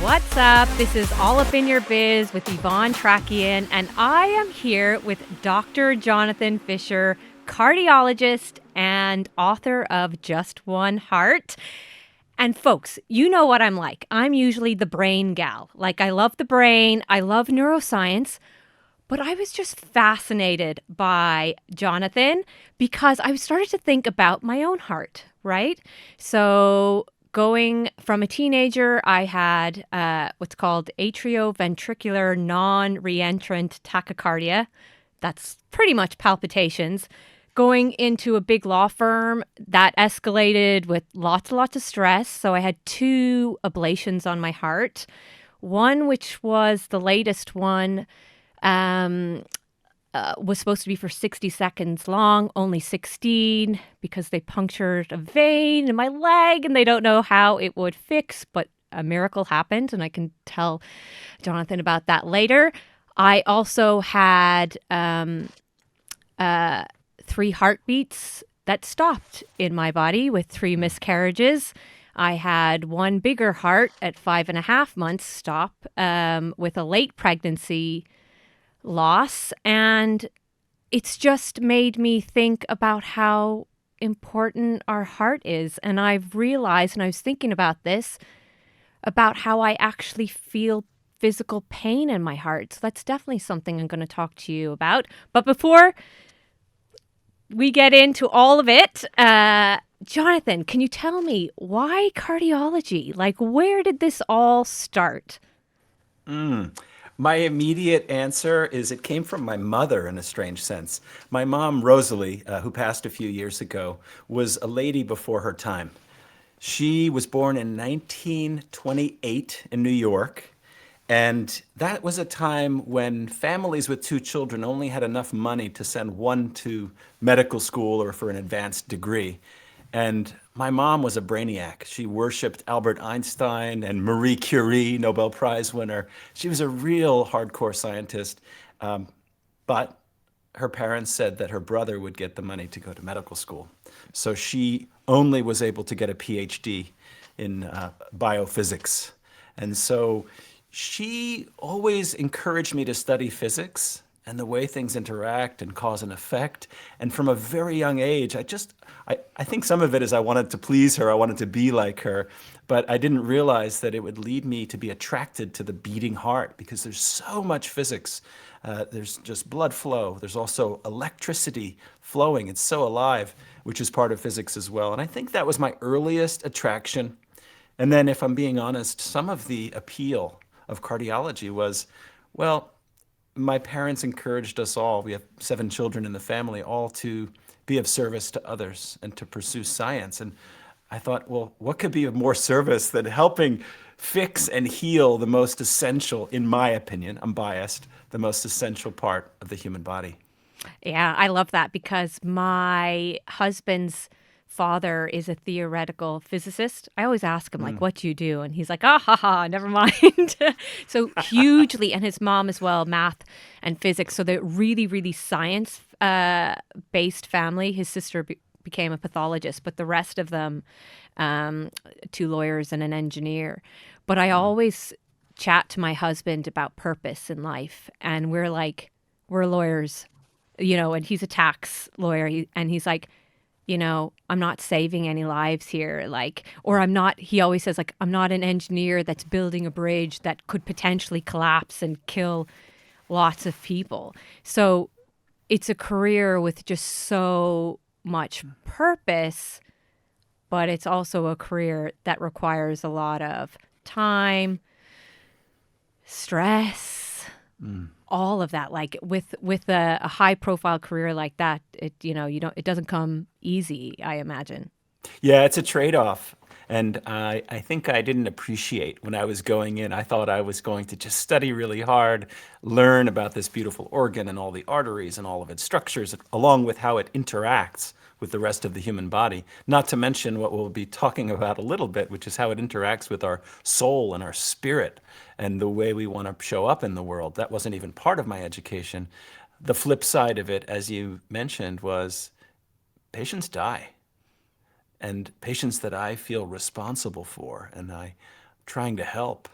What's up? This is All Up in Your Biz with Yvonne Trakian, and I am here with Dr. Johnathan Fisher, cardiologist and author of Just One Heart. And folks, you know what I'm like. I'm usually the brain gal. Like, I love the brain, I love neuroscience, but I was just fascinated by Johnathan because I started to think about my own heart, right? So going from a teenager, I had what's called atrioventricular non-reentrant tachycardia. That's pretty much palpitations. Going into a big law firm, that escalated with lots and lots of stress. So I had 2 ablations on my heart. One, which was the latest one, was supposed to be for 60 seconds long, only 16, because they punctured a vein in my leg and they don't know how it would fix, but a miracle happened, and I can tell Johnathan about that later. I also had 3 heartbeats that stopped in my body with 3 miscarriages. I had 1 bigger heart at 5.5 months stop with a late pregnancy loss, and it's just made me think about how important our heart is. And I've realized, and I was thinking about this, about how I actually feel physical pain in my heart. So that's definitely something I'm going to talk to you about. But before we get into all of it, Johnathan, can you tell me why cardiology? Like, where did this all start? My immediate answer is it came from my mother in a strange sense. My mom, Rosalie, who passed a few years ago, was a lady before her time. She was born in 1928 in New York, and that was a time when families with 2 children only had enough money to send one to medical school or for an advanced degree. And my mom was a brainiac. She worshiped Albert Einstein and Marie Curie, Nobel Prize winner. She was a real hardcore scientist. But her parents said that her brother would get the money to go to medical school. So she only was able to get a PhD in biophysics. And so she always encouraged me to study physics and the way things interact and cause and effect. And from a very young age, I think some of it is I wanted to please her, I wanted to be like her, but I didn't realize that it would lead me to be attracted to the beating heart because there's so much physics. There's just blood flow. There's also electricity flowing. It's so alive, which is part of physics as well. And I think that was my earliest attraction. And then, if I'm being honest, some of the appeal of cardiology was, well, my parents encouraged us all, we have 7 children in the family, all to be of service to others and to pursue science. And I thought, well, what could be of more service than helping fix and heal the most essential, in my opinion, I'm biased, the most essential part of the human body? Yeah, I love that because my husband's father is a theoretical physicist. I always ask him, like, what do you do? And he's like, ah, ha, ha, never mind. So hugely, and his mom as well, math and physics. So they're really, really science based family. His sister became a pathologist, but the rest of them, 2 lawyers and an engineer. But I always chat to my husband about purpose in life. And we're like, we're lawyers, and he's a tax lawyer. And he's like, I'm not saving any lives here. Or he always says, like, I'm not an engineer that's building a bridge that could potentially collapse and kill lots of people. So it's a career with just so much purpose, but it's also a career that requires a lot of time, stress, all of that. Like with a high profile career like that, it doesn't come easy, I imagine. Yeah, it's a trade-off. And I think I didn't appreciate when I was going in. I thought I was going to just study really hard, learn about this beautiful organ and all the arteries and all of its structures, along with how it interacts with the rest of the human body. Not to mention what we'll be talking about a little bit, which is how it interacts with our soul and our spirit and the way we want to show up in the world. That wasn't even part of my education. The flip side of it, as you mentioned, was patients die. And patients that I feel responsible for and I'm trying to help.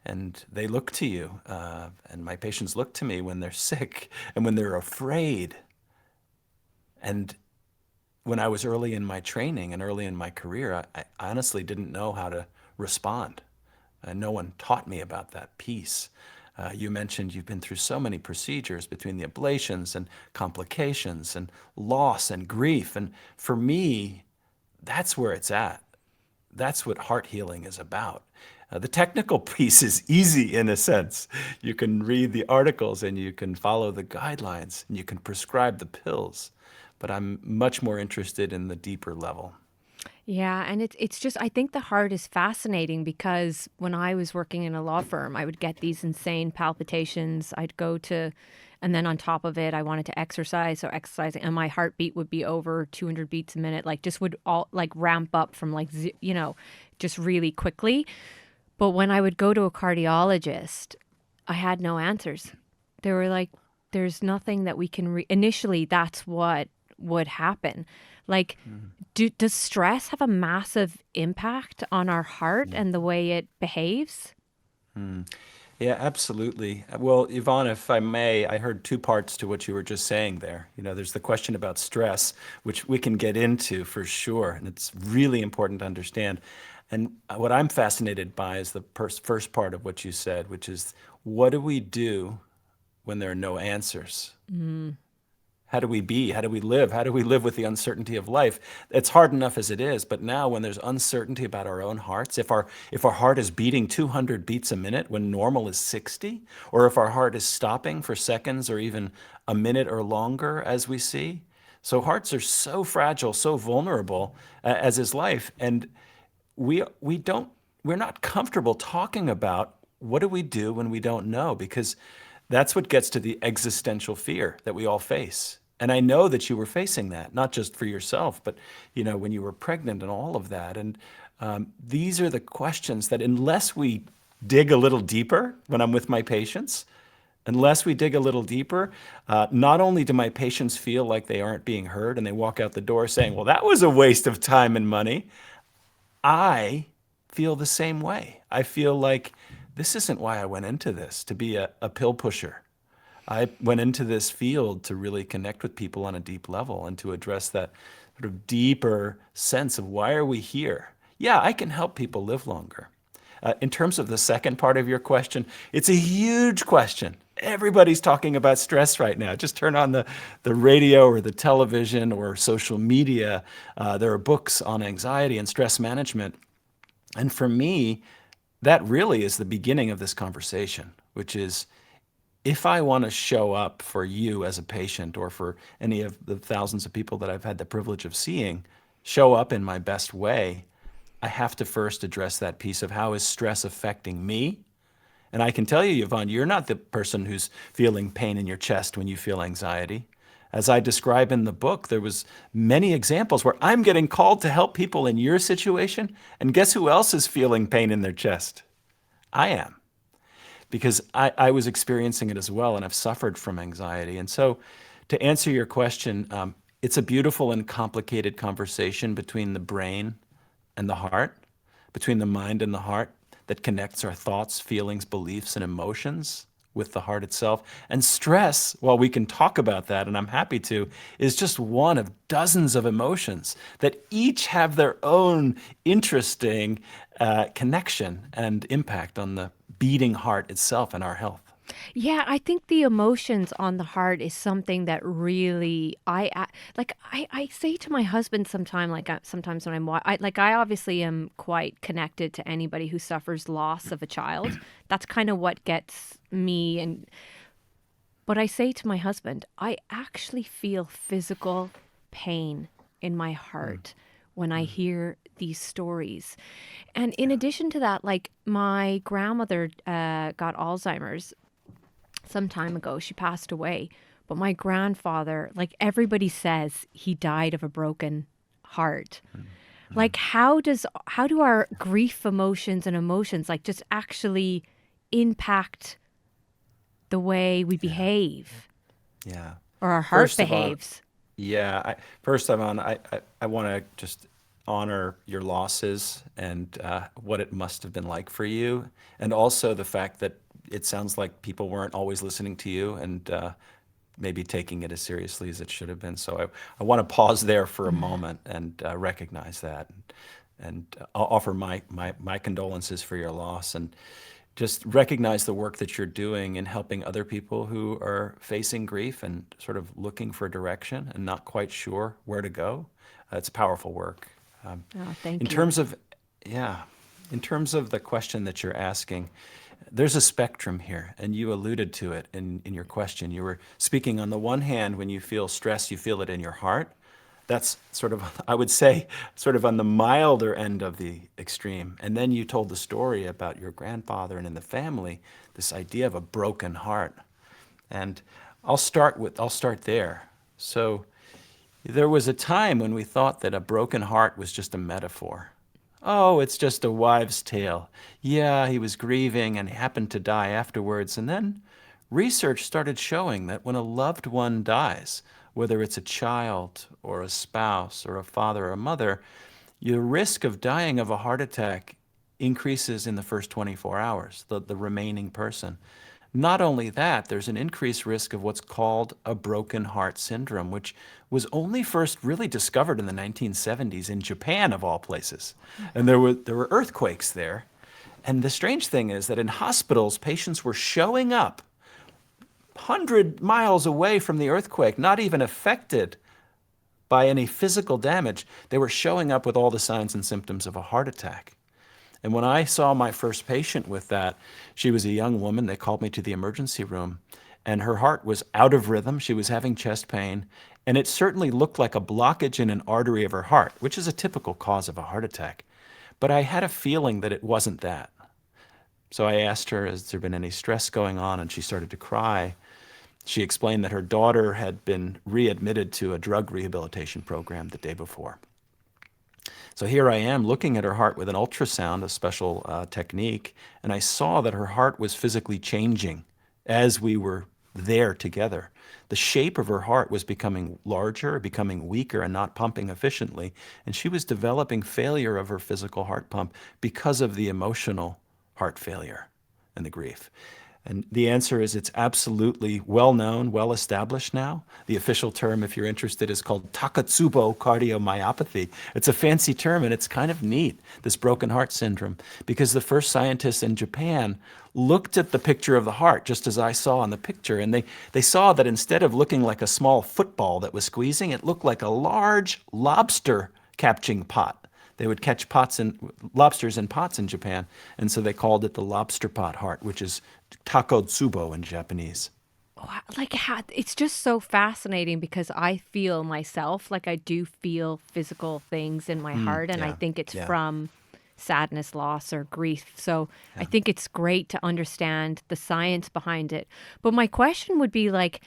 and they look to you. And my patients look to me when they're sick and when they're afraid. And when I was early in my training and early in my career, I honestly didn't know how to respond. No one taught me about that piece. You mentioned you've been through so many procedures between the ablations and complications and loss and grief. And for me, that's where it's at. That's what heart healing is about. The technical piece is easy in a sense. You can read the articles and you can follow the guidelines and you can prescribe the pills. But I'm much more interested in the deeper level. Yeah, and it's just I think the heart is fascinating because when I was working in a law firm, I would get these insane palpitations. I'd go to and then on top of it, I wanted to exercise, so exercising and my heartbeat would be over 200 beats a minute, like just would all like ramp up from like just really quickly. But when I would go to a cardiologist, I had no answers. They were like, there's nothing that we can initially that's what would happen. Like, does stress have a massive impact on our heart Yeah. and the way it behaves? Yeah, absolutely. Well, Yvonne, if I may, I heard two parts to what you were just saying there. There's the question about stress, which we can get into for sure, and it's really important to understand. And what I'm fascinated by is the first part of what you said, which is what do we do when there are no answers? How do we be? How do we live? How do we live with the uncertainty of life? It's hard enough as it is, but now when there's uncertainty about our own hearts, if our heart is beating 200 beats a minute when normal is 60, or if our heart is stopping for seconds or even a minute or longer as we see. So hearts are so fragile, so vulnerable, as is life, and we don't we're not comfortable talking about what do we do when we don't know, because that's what gets to the existential fear that we all face. And I know that you were facing that, not just for yourself, but when you were pregnant and all of that. And these are the questions that, unless we dig a little deeper when I'm with my patients, unless we dig a little deeper, not only do my patients feel like they aren't being heard and they walk out the door saying, well, that was a waste of time and money, I feel the same way. I feel like this isn't why I went into this, to be a pill pusher. I went into this field to really connect with people on a deep level and to address that sort of deeper sense of why are we here? Yeah, I can help people live longer. In terms of the second part of your question, it's a huge question. Everybody's talking about stress right now. Just turn on the radio or the television or social media. There are books on anxiety and stress management. And for me, that really is the beginning of this conversation, which is if I want to show up for you as a patient or for any of the thousands of people that I've had the privilege of seeing, show up in my best way, I have to first address that piece of how is stress affecting me. And I can tell you, Yvonne, you're not the person who's feeling pain in your chest when you feel anxiety. As I describe in the book, there was many examples where I'm getting called to help people in your situation, and guess who else is feeling pain in their chest? I am, because I was experiencing it as well, and I've suffered from anxiety. And so, to answer your question, it's a beautiful and complicated conversation between the brain and the heart, between the mind and the heart, that connects our thoughts, feelings, beliefs, and emotions with the heart itself. And stress, while we can talk about that, and I'm happy to, is just one of dozens of emotions that each have their own interesting connection and impact on the beating heart itself and our health. Yeah, I think the emotions on the heart is something that really I say to my husband sometime sometimes when I obviously am quite connected to anybody who suffers loss of a child. That's kind of what gets me and but I say to my husband, I actually feel physical pain in my Mm, heart when I mm, hear these stories. And in yeah. addition to that, like my grandmother got Alzheimer's some time ago. She passed away. But my grandfather, like everybody says, he died of a broken heart. Mm, mm, Like how do our grief emotions and emotions like just actually impact the way we yeah. behave Yeah. or our heart First of all, behaves? yeah. First of all, I want to just honor your losses and what it must have been like for you, and also the fact that it sounds like people weren't always listening to you and maybe taking it as seriously as it should have been. So I want to pause there for a moment and recognize that, and offer my condolences for your loss, and just recognize the work that you're doing in helping other people who are facing grief and sort of looking for direction and not quite sure where to go. It's powerful work. Um, Oh, in thank you. terms of, yeah, in terms of the question that you're asking, there's a spectrum here, and you alluded to it in your question. You were speaking on the one hand, when you feel stress, you feel it in your heart. That's sort of, I would say, sort of on the milder end of the extreme. And then you told the story about your grandfather and in the family, this idea of a broken heart. And I'll start there. So there was a time when we thought that a broken heart was just a metaphor. Oh, it's just a wives' tale. Yeah, he was grieving and happened to die afterwards. And then research started showing that when a loved one dies, whether it's a child or a spouse or a father or a mother, your risk of dying of a heart attack increases in the first 24 hours, the remaining person. Not only that, there's an increased risk of what's called a broken heart syndrome, which was only first really discovered in the 1970s in Japan, of all places. And there were earthquakes there. And the strange thing is that in hospitals, patients were showing up 100 miles away from the earthquake, not even affected by any physical damage. They were showing up with all the signs and symptoms of a heart attack. And when I saw my first patient with that, she was a young woman. They called me to the emergency room, and her heart was out of rhythm. She was having chest pain, and it certainly looked like a blockage in an artery of her heart, which is a typical cause of a heart attack. But I had a feeling that it wasn't that. So I asked her, has there been any stress going on? And she started to cry. She explained that her daughter had been readmitted to a drug rehabilitation program the day before. So here I am looking at her heart with an ultrasound, a special technique, and I saw that her heart was physically changing as we were there together. The shape of her heart was becoming larger, becoming weaker, and not pumping efficiently. And she was developing failure of her physical heart pump because of the emotional heart failure and the grief. And the answer is it's absolutely well known, well established now. The official term, if you're interested, is called Takotsubo cardiomyopathy. It's a fancy term, and it's kind of neat, this broken heart syndrome, because the first scientists in Japan looked at the picture of the heart, just as I saw in the picture, and they saw that instead of looking like a small football that was squeezing, it looked like a large lobster catching pot. They would catch lobsters in pots in Japan, and so they called it the lobster pot heart, which is Takotsubo in Japanese. Wow, like it's just so fascinating because I feel myself like I do feel physical things in my heart, and I Yeah, think it's yeah, from sadness, loss, or grief. So I yeah. think it's great to understand the science behind it. But my question would be like,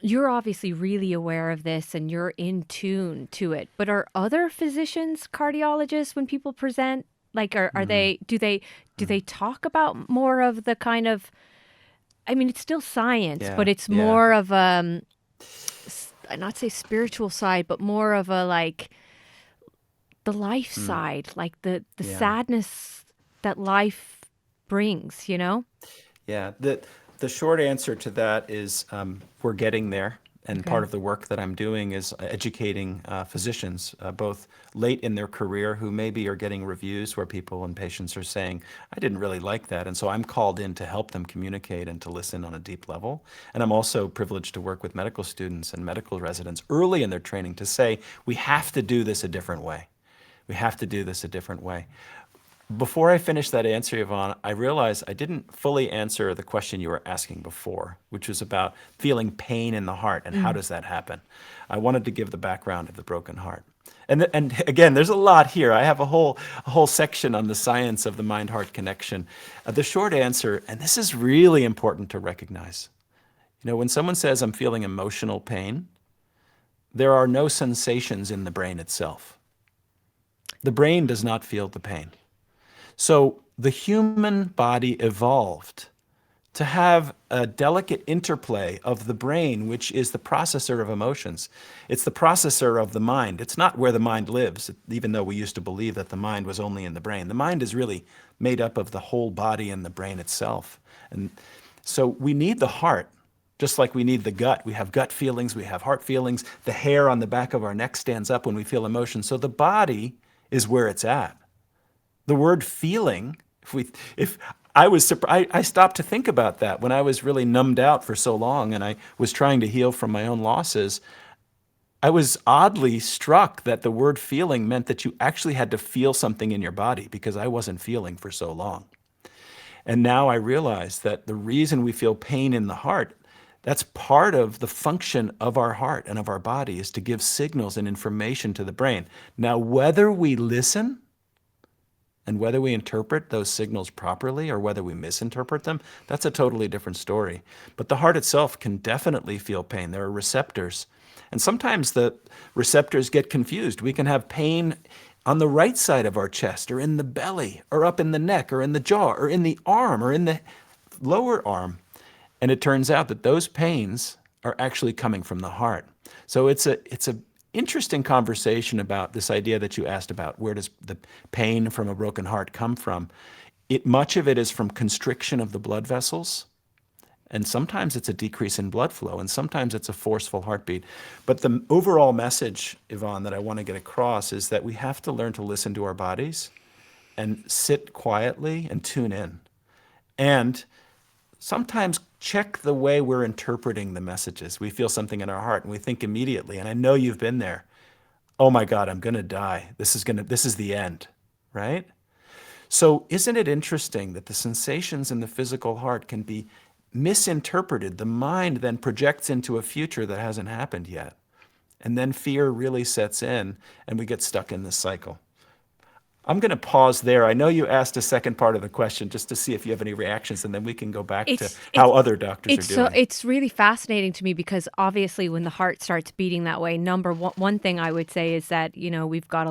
you're obviously really aware of this and you're in tune to it, but are other physicians cardiologists when people present? Like, are Mm, they, do they talk about more of the kind of, I mean, it's still science, but yeah, it's yeah. more of not say spiritual side, but more of a like the life Mm, side, like the yeah. sadness that life brings, you know? Yeah, the short answer to that is we're getting there. And Okay. part of the work that I'm doing is educating physicians, both late in their career, who maybe are getting reviews where people and patients are saying, I didn't really like that. And so I'm called in to help them communicate and to listen on a deep level. And I'm also privileged to work with medical students and medical residents early in their training to say, we have to do this a different way. We have to do this a different way. Before I finish that answer, Yvonne, I realized I didn't fully answer the question you were asking before, which was about feeling pain in the heart and how Mm. does that happen. I wanted to give the background of the broken heart. And again, there's a lot here. I have a whole section on the science of the mind-heart connection. The short answer, and this is really important to recognize, when someone says, I'm feeling emotional pain, there are no sensations in the brain itself. The brain does not feel the pain. So the human body evolved to have a delicate interplay of the brain, which is the processor of emotions. It's the processor of the mind. It's not where the mind lives, even though we used to believe that the mind was only in the brain. The mind is really made up of the whole body and the brain itself. And so we need the heart, just like we need the gut. We have gut feelings, we have heart feelings. The hair on the back of our neck stands up when we feel emotion. So the body is where it's at. The word feeling, if I was surprised, I stopped to think about that when I was really numbed out for so long and I was trying to heal from my own losses. I was oddly struck that the word feeling meant that you actually had to feel something in your body because I wasn't feeling for so long. And now I realize that the reason we feel pain in the heart, that's part of the function of our heart and of our body, is to give signals and information to the brain. Now, whether we listen and whether we interpret those signals properly or whether we misinterpret them, that's a totally different story. But the heart itself can definitely feel pain. There are receptors. And sometimes the receptors get confused. We can have pain on the right side of our chest or in the belly or up in the neck or in the jaw or in the arm or in the lower arm. And it turns out that those pains are actually coming from the heart. So it's a interesting conversation about this idea that you asked about. Where does the pain from a broken heart come from? Much of it is from constriction of the blood vessels. And sometimes it's a decrease in blood flow, and sometimes it's a forceful heartbeat. But the overall message, Yvonne, that I want to get across is that we have to learn to listen to our bodies and sit quietly and tune in. And sometimes check the way we're interpreting the messages. We feel something in our heart and we think immediately, and I know you've been there. Oh my God, I'm going to die. This is the end, right? So isn't it interesting that the sensations in the physical heart can be misinterpreted? The mind then projects into a future that hasn't happened yet. And then fear really sets in and we get stuck in this cycle. I'm going to pause there. I know you asked a second part of the question just to see if you have any reactions, and then we can go back to It's how it's other doctors are doing. it's really fascinating to me because obviously when the heart starts beating that way, number one thing I would say is that, I've got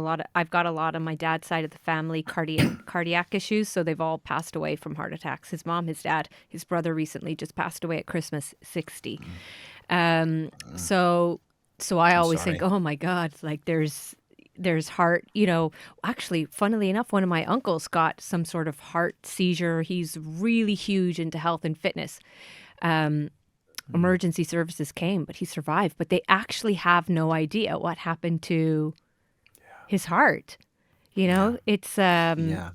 a lot on my dad's side of the family cardiac issues, so they've all passed away from heart attacks. His mom, his dad, his brother recently just passed away at Christmas, 60. So I I'm always think, sorry. oh my God, like there's heart, actually, funnily enough, one of my uncles got some sort of heart seizure. He's really huge into health and fitness. Emergency services came, but he survived. But they actually have no idea what happened to his heart. Yeah. It's Yeah.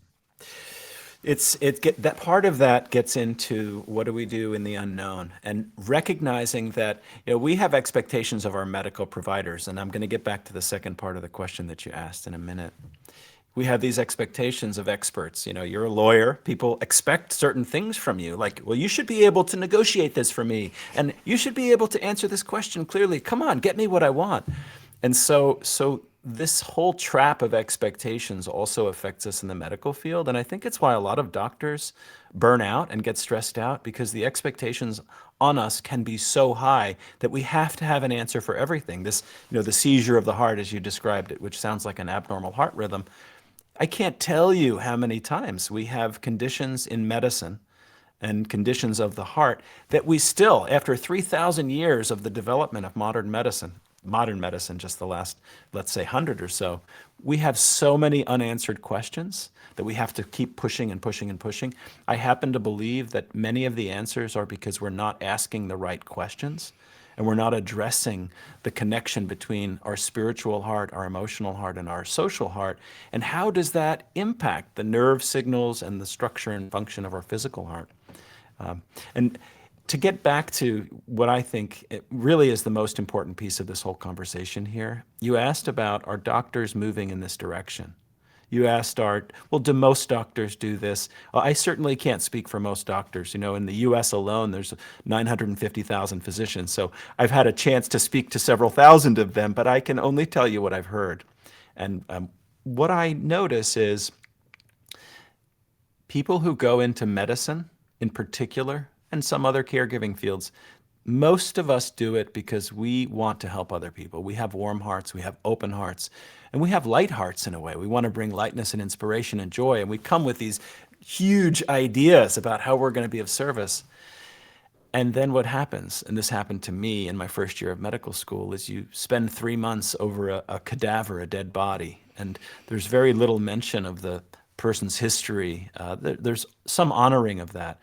That part of that gets into what do we do in the unknown, and recognizing that we have expectations of our medical providers, and I'm going to get back to the second part of the question that you asked in a minute. We have these expectations of experts. You're a lawyer. People expect certain things from you, like, well, you should be able to negotiate this for me, and you should be able to answer this question clearly. Come on, get me what I want. And so this whole trap of expectations also affects us in the medical field. And I think it's why a lot of doctors burn out and get stressed out, because the expectations on us can be so high that we have to have an answer for everything. The seizure of the heart, as you described it, which sounds like an abnormal heart rhythm. I can't tell you how many times we have conditions in medicine and conditions of the heart that we still, after 3,000 years of the development of modern medicine, just the last, let's say, 100 or so, we have so many unanswered questions that we have to keep pushing and pushing and pushing. I happen to believe that many of the answers are because we're not asking the right questions and we're not addressing the connection between our spiritual heart, our emotional heart, and our social heart. And how does that impact the nerve signals and the structure and function of our physical heart? And to get back to what I think it really is the most important piece of this whole conversation here, you asked about are doctors moving in this direction? You asked, well, do most doctors do this? Well, I certainly can't speak for most doctors. In the US alone, there's 950,000 physicians. So I've had a chance to speak to several thousand of them, but I can only tell you what I've heard. And what I notice is people who go into medicine in particular, and some other caregiving fields, most of us do it because we want to help other people. We have warm hearts, we have open hearts, and we have light hearts in a way. We want to bring lightness and inspiration and joy, and we come with these huge ideas about how we're going to be of service. And then what happens, and this happened to me in my first year of medical school, is you spend 3 months over a cadaver, a dead body, and there's very little mention of the person's history. There's some honoring of that.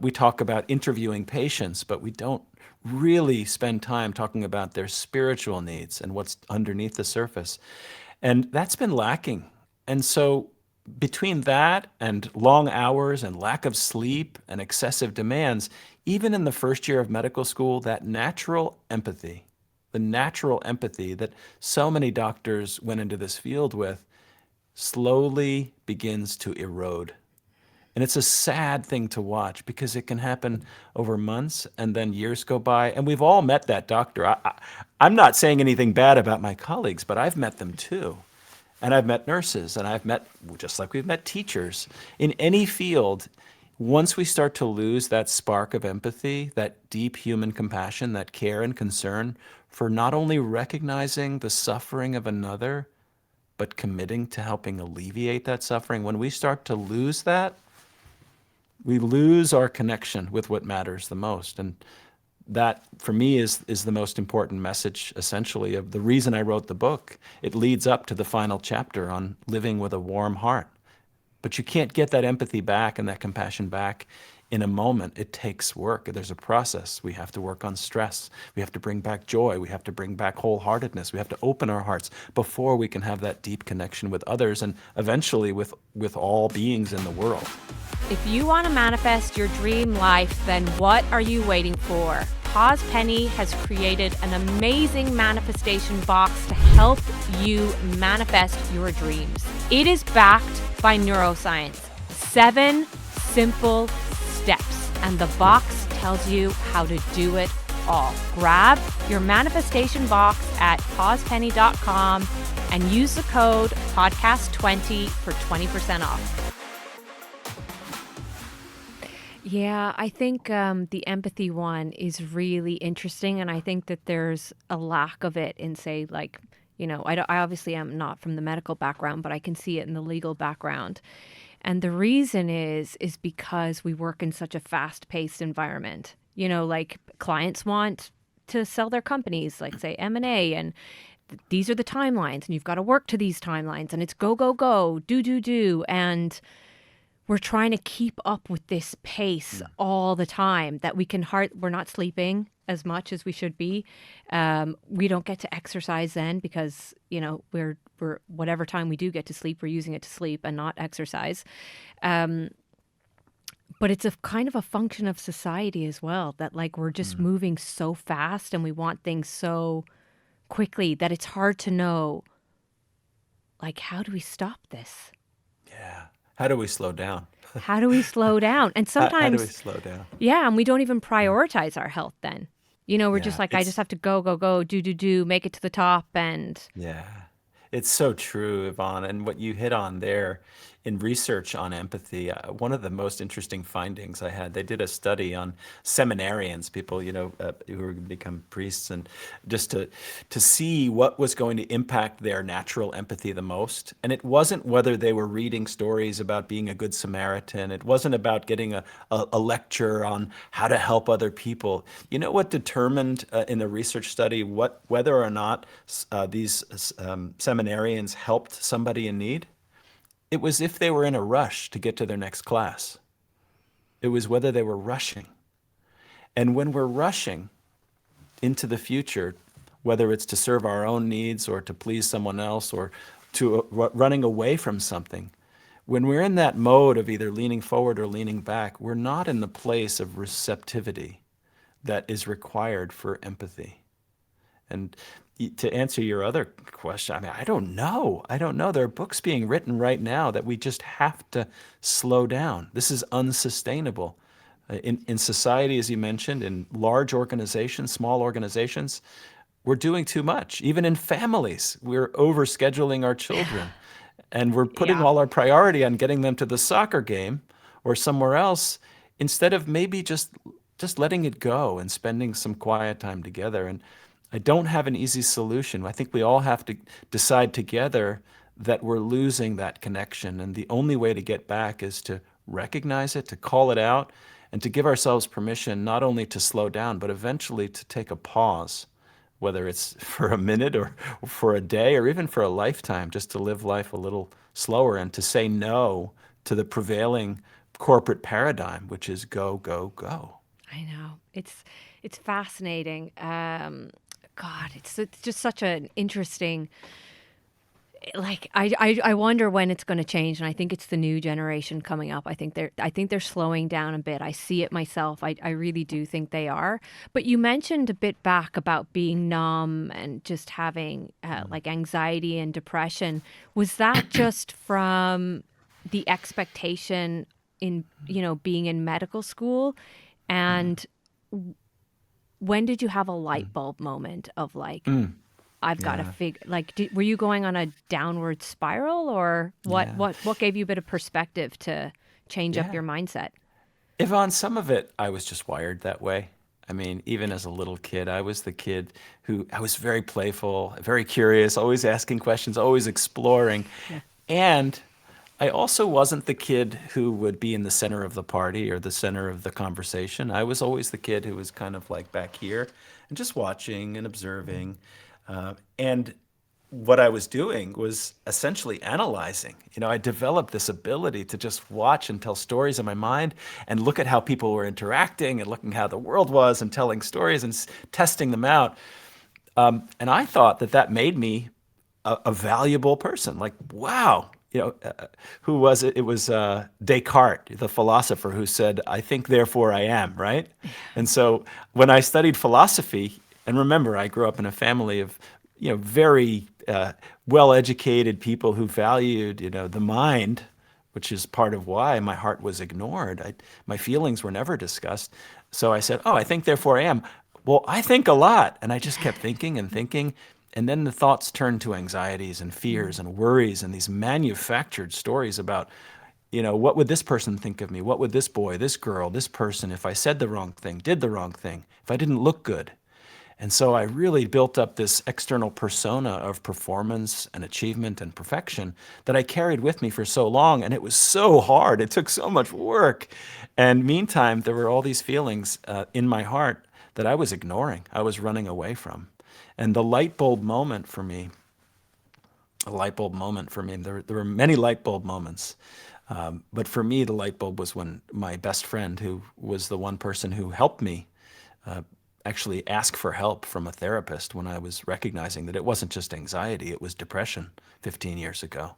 We talk about interviewing patients, but we don't really spend time talking about their spiritual needs and what's underneath the surface. And that's been lacking. And so between that and long hours and lack of sleep and excessive demands, even in the first year of medical school, that natural empathy, the natural empathy that so many doctors went into this field with, slowly begins to erode. And it's a sad thing to watch because it can happen over months and then years go by. And we've all met that doctor. I'm not saying anything bad about my colleagues, but I've met them too. And I've met nurses and I've met, just like we've met teachers in any field. Once we start to lose that spark of empathy, that deep human compassion, that care and concern for not only recognizing the suffering of another, but committing to helping alleviate that suffering, when we start to lose that, we lose our connection with what matters the most. And that, for me, is the most important message, essentially, of the reason I wrote the book. It leads up to the final chapter on living with a warm heart. But you can't get that empathy back and that compassion back in a moment. It takes work. There's a process. We have to work on stress. We have to bring back joy. We have to bring back wholeheartedness. We have to open our hearts before we can have that deep connection with others and eventually with all beings in the world. If you want to manifest your dream life, then what are you waiting for? Pause Penny has created an amazing manifestation box to help you manifest your dreams. It is backed by neuroscience. 7 simple steps, and the box tells you how to do it all. Grab your manifestation box at pausepenny.com and use the code podcast20 for 20% off. Yeah, I think the empathy one is really interesting, and I think that there's a lack of it in, say, like, I obviously am not from the medical background, but I can see it in the legal background. And the reason is because we work in such a fast-paced environment. Like clients want to sell their companies, like say M&A, and these are the timelines, and you've got to work to these timelines, and it's go, go, go, do, and we're trying to keep up with this pace all the time that we're not sleeping as much as we should be. We don't get to exercise then because, we're whatever time we do get to sleep, we're using it to sleep and not exercise. But it's a kind of a function of society as well, that like we're just moving so fast and we want things so quickly that it's hard to know, like, how do we stop this? Yeah. How do we slow down? How do we slow down? And How do we sometimes, slow down? yeah, and we don't even prioritize our health then. We're just Yeah, like, I just have to go, go, go, do, make it to the top. And yeah, it's so true, Yvonne. And what you hit on there in research on empathy, one of the most interesting findings I had, they did a study on seminarians, people, who were going to become priests, and just to see what was going to impact their natural empathy the most. And it wasn't whether they were reading stories about being a good Samaritan. It wasn't about getting a lecture on how to help other people. You know what determined in the research study whether or not these seminarians helped somebody in need? It was if they were in a rush to get to their next class. It was whether they were rushing. And when we're rushing into the future, whether it's to serve our own needs or to please someone else or to running away from something, when we're in that mode of either leaning forward or leaning back, we're not in the place of receptivity that is required for empathy. And to answer your other question, I mean, I don't know. I don't know. There are books being written right now that we just have to slow down. This is unsustainable. In society, as you mentioned, in large organizations, small organizations, we're doing too much. Even in families, we're overscheduling our children. And we're putting yeah, all our priority on getting them to the soccer game or somewhere else instead of maybe just letting it go and spending some quiet time together. And I don't have an easy solution. I think we all have to decide together that we're losing that connection. And the only way to get back is to recognize it, to call it out, and to give ourselves permission not only to slow down, but eventually to take a pause, whether it's for a minute or for a day or even for a lifetime, just to live life a little slower and to say no to the prevailing corporate paradigm, which is go, go, go. I know. It's fascinating. God, it's just such an interesting. Like I wonder when it's going to change, and I think it's the new generation coming up. I think they're slowing down a bit. I see it myself. I really do think they are. But you mentioned a bit back about being numb and just having like anxiety and depression. Was that just from the expectation in being in medical school? And when did you have a light bulb moment of like, I've got to Yeah, figure, like, were you going on a downward spiral, or what, yeah, what gave you a bit of perspective to change up yeah. your mindset? Yvonne, some of it, I was just wired that way. I mean, even as a little kid, I was the kid who I was very playful, very curious, always asking questions, always exploring. Yeah. And I also wasn't the kid who would be in the center of the party or the center of the conversation. I was always the kid who was kind of like back here and just watching and observing. And what I was doing was essentially analyzing. I developed this ability to just watch and tell stories in my mind and look at how people were interacting and looking how the world was and telling stories and testing them out. And I thought that that made me a valuable person. Like, wow, who was it? It was Descartes, the philosopher, who said, "I think, therefore I am." Right? And so when I studied philosophy, and remember, I grew up in a family of very well-educated people who valued the mind, which is part of why my heart was ignored. My feelings were never discussed. So I said, "Oh, I think, therefore I am." Well, I think a lot, and I just kept thinking and thinking, and then the thoughts turned to anxieties and fears and worries and these manufactured stories about, what would this person think of me? What would this boy, this girl, this person, if I said the wrong thing, did the wrong thing, if I didn't look good? And so I really built up this external persona of performance and achievement and perfection that I carried with me for so long. And it was so hard. It took so much work. And meantime, there were all these feelings in my heart that I was ignoring, I was running away from. And the light bulb moment for me, a light bulb moment for me, there were many light bulb moments. But for me, the light bulb was when my best friend, who was the one person who helped me actually ask for help from a therapist when I was recognizing that it wasn't just anxiety, it was depression 15 years ago.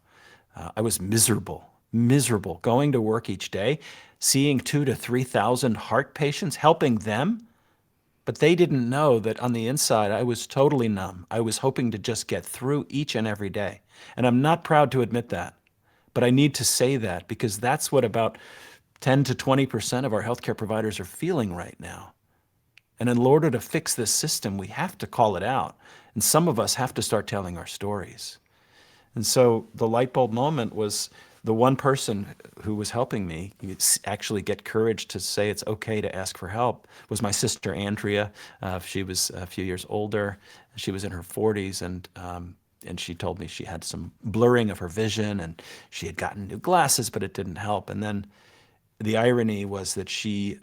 I was miserable, miserable going to work each day, seeing 2 to 3,000 heart patients, helping them. But they didn't know that on the inside, I was totally numb. I was hoping to just get through each and every day. And I'm not proud to admit that. But I need to say that because that's what about 10 to 20% of our healthcare providers are feeling right now. And in order to fix this system, we have to call it out. And some of us have to start telling our stories. And so the light bulb moment was the one person who was helping me actually get courage to say it's okay to ask for help was my sister Andrea. She was a few years older. She was in her 40s, and she told me she had some blurring of her vision, and she had gotten new glasses, but it didn't help. And then the irony was that she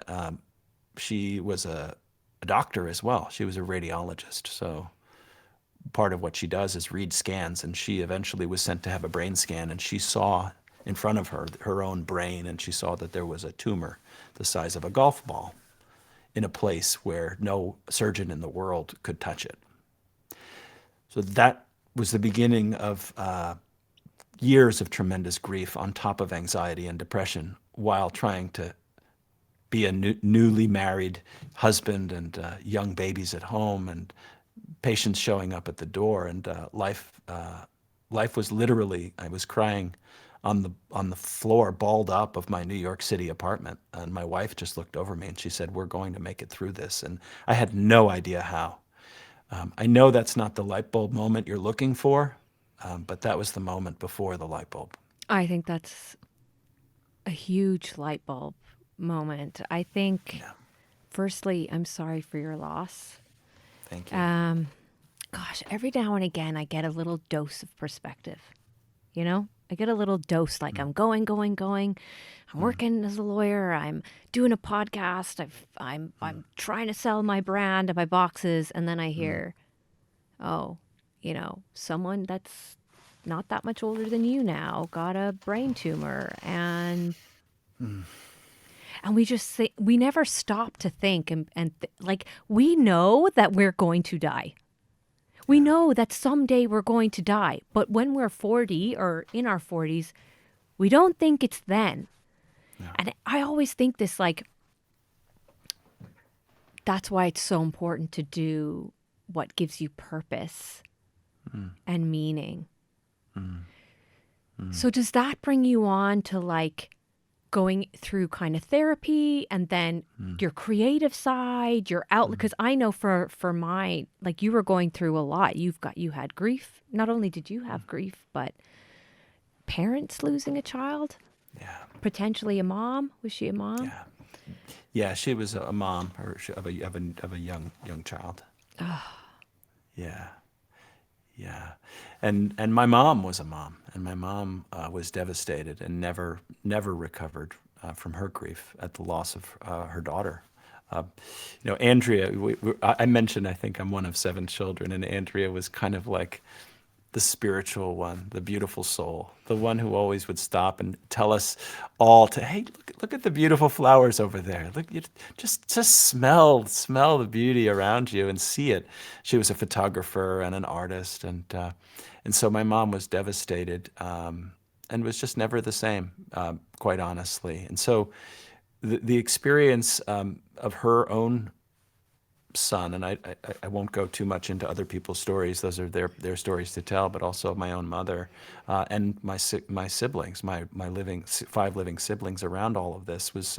was a doctor as well. She was a radiologist. So part of what she does is read scans, and she eventually was sent to have a brain scan, and she saw in front of her own brain, and she saw that there was a tumor the size of a golf ball in a place where no surgeon in the world could touch it. So that was the beginning of years of tremendous grief on top of anxiety and depression while trying to be a newly married husband and young babies at home and patients showing up at the door. And life was literally, I was crying on the floor, balled up of my New York City apartment. And my wife just looked over me and she said, "We're going to make it through this." And I had no idea how. I know that's not the light bulb moment you're looking for, but that was the moment before the light bulb. I think that's a huge light bulb moment. I think, Yeah, firstly, I'm sorry for your loss. thank you. Um, Gosh, every now and again, I get a little dose of perspective, you know? I get a little dose, like I'm going. I'm working as a lawyer. I'm doing a podcast. I'm trying to sell my brand and my boxes. And then I hear, oh, someone that's not that much older than you now got a brain tumor. And we just think, we never stop to think like we know that we're going to die. We know that someday we're going to die. But when we're 40 or in our 40s, we don't think it's then. Yeah. And I always think this, like, that's why it's so important to do what gives you purpose and meaning. So does that bring you on to like going through kind of therapy and then your creative side, your outlook? Because I know for my, like, you were going through a lot. You had grief. Not only did you have grief, but parents losing a child. Yeah. Potentially a mom. Was she a mom? Yeah. Yeah, she was a mom of a young child. Yeah. Yeah. And my mom was a mom, and my mom was devastated and never recovered from her grief at the loss of her daughter. Andrea, I mentioned, I think I'm one of 7 children, and Andrea was kind of like the spiritual one, the beautiful soul, the one who always would stop and tell us all to, hey, look at the beautiful flowers over there. Look, just smell the beauty around you and see it. She was a photographer and an artist, and so my mom was devastated and was just never the same, quite honestly. And so the experience of her own son, and I won't go too much into other people's stories. Those are their stories to tell, but also my own mother and my siblings, my 5 living siblings around all of this was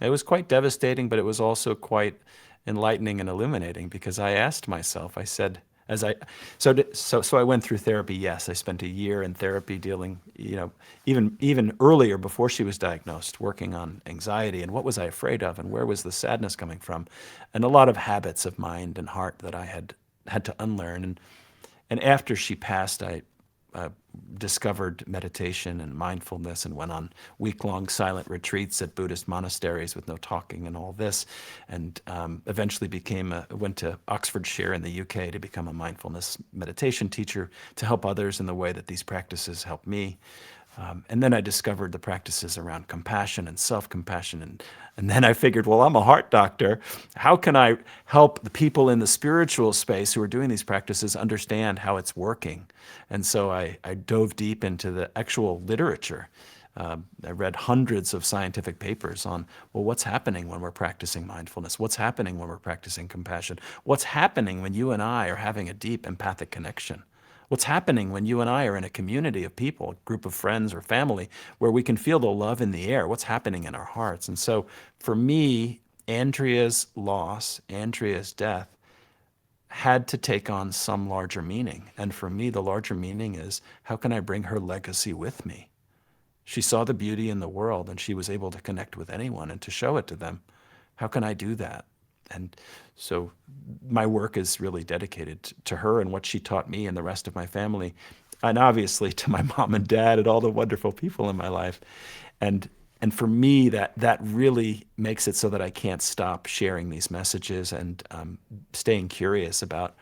it was quite devastating, but it was also quite enlightening and illuminating because I asked myself, I said, as I so I went through therapy. Yes, I spent a year in therapy dealing, even earlier before she was diagnosed, working on anxiety and what was I afraid of and where was the sadness coming from, and a lot of habits of mind and heart that I had to unlearn. And after she passed, I discovered meditation and mindfulness and went on week-long silent retreats at Buddhist monasteries with no talking and all this, and eventually went to Oxfordshire in the UK to become a mindfulness meditation teacher to help others in the way that these practices help me. And then I discovered the practices around compassion and self-compassion. And then I figured, well, I'm a heart doctor. How can I help the people in the spiritual space who are doing these practices understand how it's working? And so I dove deep into the actual literature. I read hundreds of scientific papers on, well, what's happening when we're practicing mindfulness? What's happening when we're practicing compassion? What's happening when you and I are having a deep empathic connection? What's happening when you and I are in a community of people, a group of friends or family, where we can feel the love in the air? What's happening in our hearts? And so for me, Andrea's loss, Andrea's death, had to take on some larger meaning. And for me, the larger meaning is, how can I bring her legacy with me? She saw the beauty in the world, and she was able to connect with anyone and to show it to them. How can I do that? And so my work is really dedicated to her and what she taught me and the rest of my family, and obviously to my mom and dad and all the wonderful people in my life. And for me, that really makes it so that I can't stop sharing these messages and staying curious about,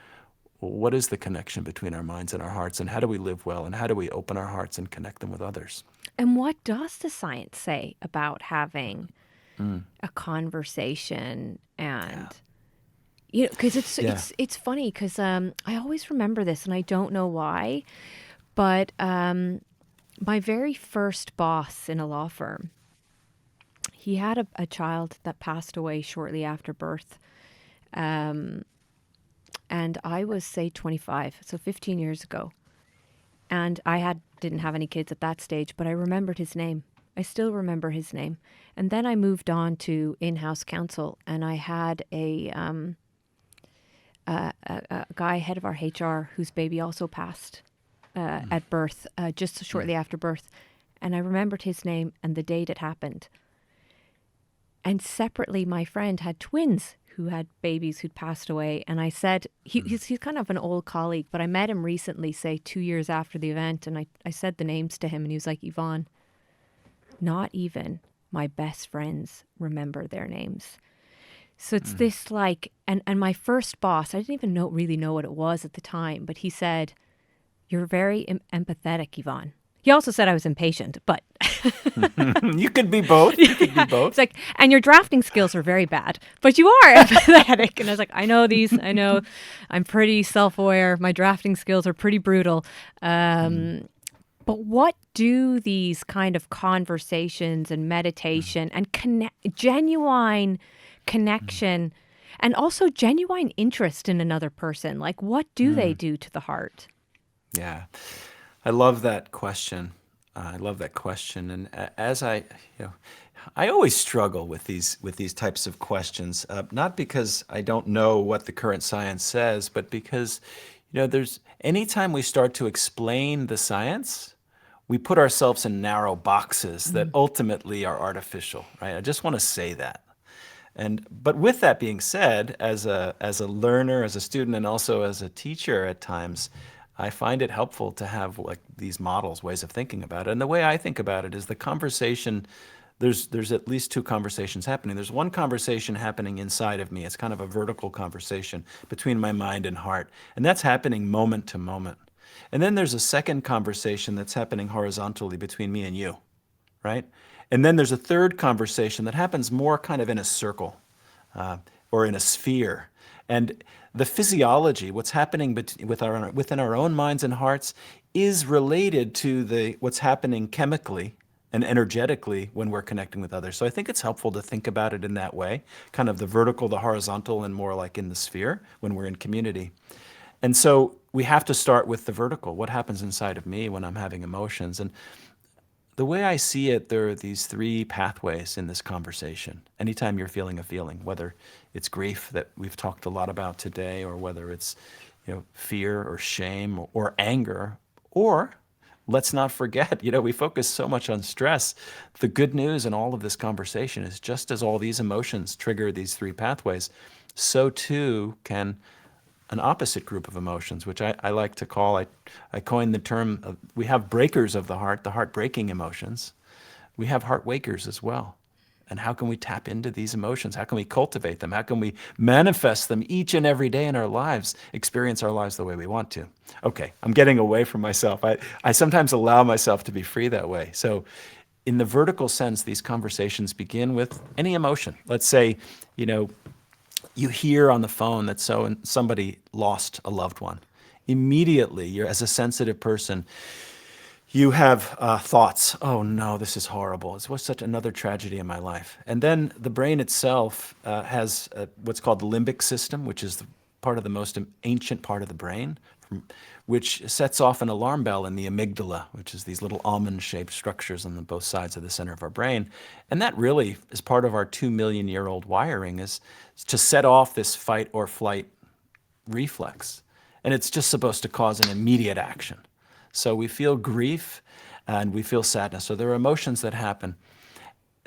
well, what is the connection between our minds and our hearts, and how do we live well, and how do we open our hearts and connect them with others? And what does the science say about having a conversation? And because it's funny because I always remember this, and I don't know why, but my very first boss in a law firm, he had a child that passed away shortly after birth, and I was, say, 25, so 15 years ago, and I didn't have any kids at that stage, but I remembered his name. I still remember his name. And then I moved on to in-house counsel, and I had a guy, head of our HR, whose baby also passed at birth, just shortly after birth. And I remembered his name and the date it happened. And separately, my friend had twins who had babies who'd passed away. And I said, he's kind of an old colleague, but I met him recently, say 2 years after the event. And I said the names to him and he was like, Yvonne, not even my best friends remember their names. So it's this like, and my first boss, I didn't even really know what it was at the time, but he said, you're very empathetic, Yvonne. He also said I was impatient, but You could be both. You could be both. it's like, and your drafting skills are very bad, but you are empathetic. And I was like, I know these, I know I'm pretty self-aware. My drafting skills are pretty brutal. But what do these kind of conversations and meditation and genuine connection and also genuine interest in another person, like what do they do to the heart? Yeah, I love that question. I love that question, and as I always struggle with these types of questions. Not because I don't know what the current science says, but because there's anytime we start to explain the science, we put ourselves in narrow boxes that ultimately are artificial, right? I just want to say that. But with that being said, as a learner, as a student, and also as a teacher at times, I find it helpful to have like these models, ways of thinking about it. And the way I think about it is the conversation. There's at least two conversations happening. There's one conversation happening inside of me. It's kind of a vertical conversation between my mind and heart, and that's happening moment to moment. And then there's a second conversation that's happening horizontally between me and you, right? And then there's a third conversation that happens more kind of in a circle or in a sphere. And the physiology, what's happening within our own minds and hearts, is related to what's happening chemically and energetically when we're connecting with others. So I think it's helpful to think about it in that way, kind of the vertical, the horizontal, and more like in the sphere when we're in community. And so we have to start with the vertical. What happens inside of me when I'm having emotions? And the way I see it, there are these three pathways in this conversation. Anytime you're feeling a feeling, whether it's grief that we've talked a lot about today, or whether it's fear or shame or anger, or let's not forget, we focus so much on stress. The good news in all of this conversation is just as all these emotions trigger these three pathways, so too can an opposite group of emotions, which I like to call, I coined the term, we have breakers of the heart breaking emotions. We have heart wakers as well. And how can we tap into these emotions? How can we cultivate them? How can we manifest them each and every day in our lives, experience our lives the way we want to? Okay, I'm getting away from myself. I sometimes allow myself to be free that way. So in the vertical sense, these conversations begin with any emotion. Let's say, you hear on the phone that somebody lost a loved one. Immediately, as a sensitive person, you have thoughts, oh no, this is horrible. It was such another tragedy in my life. And then the brain itself has what's called the limbic system, which is part of the most ancient part of the brain, which sets off an alarm bell in the amygdala, which is these little almond-shaped structures on both sides of the center of our brain. And that really is part of our 2 million-year-old wiring, is to set off this fight or flight reflex. And it's just supposed to cause an immediate action. So we feel grief and we feel sadness. So there are emotions that happen.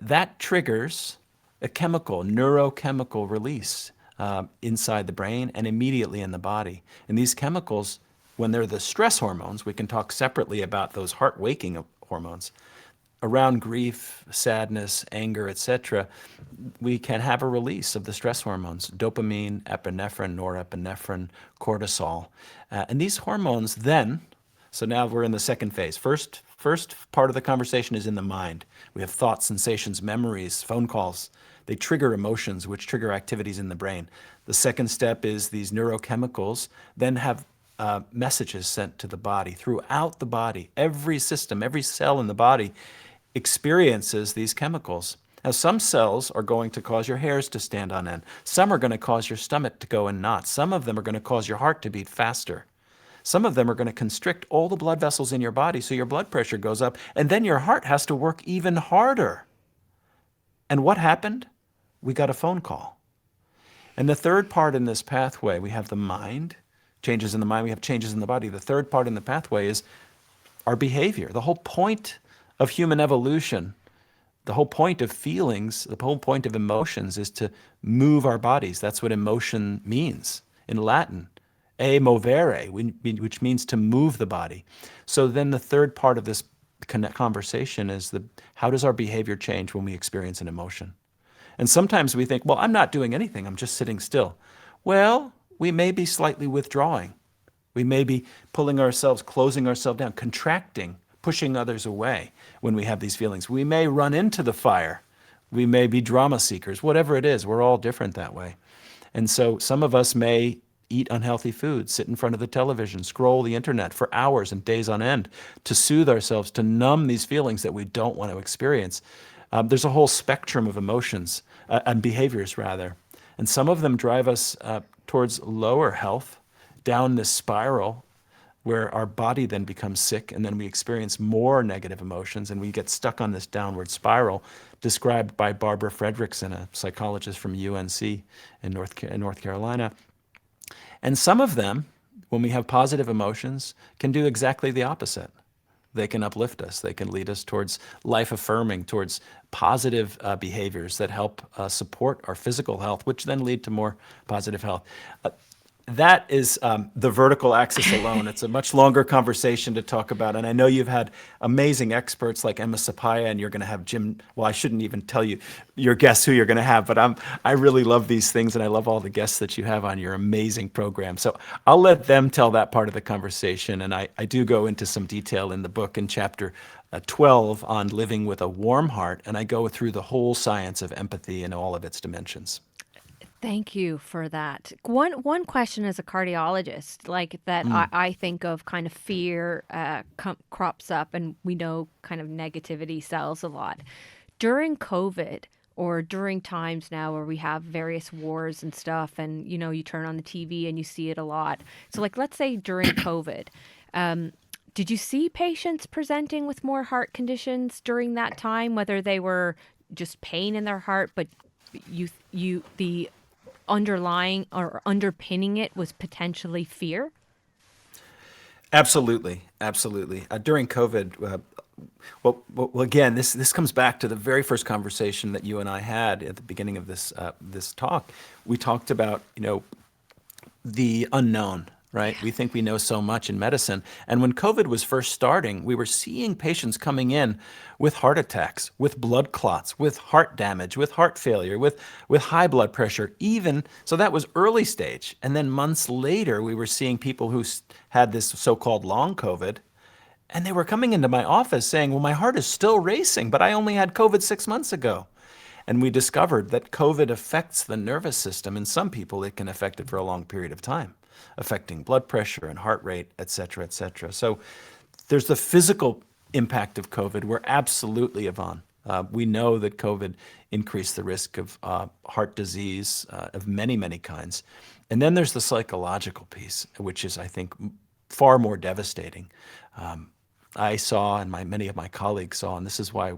That triggers a neurochemical release inside the brain and immediately in the body. And these chemicals, when they're the stress hormones, we can talk separately about those heart-waking hormones. Around grief, sadness, anger, etc., we can have a release of the stress hormones, dopamine, epinephrine, norepinephrine, cortisol. And these hormones then, so now we're in the second phase. First part of the conversation is in the mind. We have thoughts, sensations, memories, phone calls. They trigger emotions, which trigger activities in the brain. The second step is these neurochemicals then have messages sent to the body, throughout the body. Every system, every cell in the body experiences these chemicals. Now, some cells are going to cause your hairs to stand on end. Some are going to cause your stomach to go in knots. Some of them are going to cause your heart to beat faster. Some of them are going to constrict all the blood vessels in your body so your blood pressure goes up, and then your heart has to work even harder. And what happened? We got a phone call. And the third part in this pathway, we have the mind, changes in the mind, we have changes in the body. The third part in the pathway is our behavior. The whole point of human evolution The whole point of feelings, the whole point of emotions is to move our bodies. That's what emotion means in Latin. E movere, which means to move the body. So then the third part of this conversation is how does our behavior change when we experience an emotion? And sometimes we think, well, I'm not doing anything, I'm just sitting still. Well, we may be slightly withdrawing. We may be pulling ourselves, closing ourselves down, contracting, pushing others away when we have these feelings. We may run into the fire. We may be drama seekers, whatever it is. We're all different that way. And so some of us may eat unhealthy food, sit in front of the television, scroll the internet for hours and days on end to soothe ourselves, to numb these feelings that we don't want to experience. There's a whole spectrum of emotions and behaviors, rather. And some of them drive us towards lower health, down this spiral where our body then becomes sick and then we experience more negative emotions and we get stuck on this downward spiral described by Barbara Fredrickson, a psychologist from UNC in North Carolina. And some of them, when we have positive emotions, can do exactly the opposite. They can uplift us. They can lead us towards life affirming, towards positive behaviors that help support our physical health, which then lead to more positive health. That is the vertical axis alone. It's a much longer conversation to talk about. And I know you've had amazing experts like Emma Sapaya, and you're going to have Jim. Well, I shouldn't even tell you your guests who you're going to have, but I really love these things, and I love all the guests that you have on your amazing program. So I'll let them tell that part of the conversation. And I do go into some detail in the book in chapter 12 on living with a warm heart, and I go through the whole science of empathy in all of its dimensions. Thank you for that. One question as a cardiologist, like that, I think of kind of fear crops up, and we know kind of negativity sells a lot. During COVID or during times now where we have various wars and stuff, and you turn on the TV and you see it a lot. So, like, let's say during COVID, did you see patients presenting with more heart conditions during that time, whether they were just pain in their heart, but the underlying or underpinning it was potentially fear? Absolutely, absolutely. During COVID, well, again, this comes back to the very first conversation that you and I had at the beginning of this talk. We talked about the unknown, right? We think we know so much in medicine. And when COVID was first starting, we were seeing patients coming in with heart attacks, with blood clots, with heart damage, with heart failure, with high blood pressure, even. So that was early stage. And then months later, we were seeing people who had this so-called long COVID. And they were coming into my office saying, well, my heart is still racing, but I only had COVID 6 months ago. And we discovered that COVID affects the nervous system. In some people, it can affect it for a long period of time, affecting blood pressure and heart rate, et cetera, et cetera. So there's the physical impact of COVID. We're absolutely, Yvonne. We know that COVID increased the risk of heart disease of many, many kinds. And then there's the psychological piece, which is, I think, far more devastating. I saw, and many of my colleagues saw, and this is why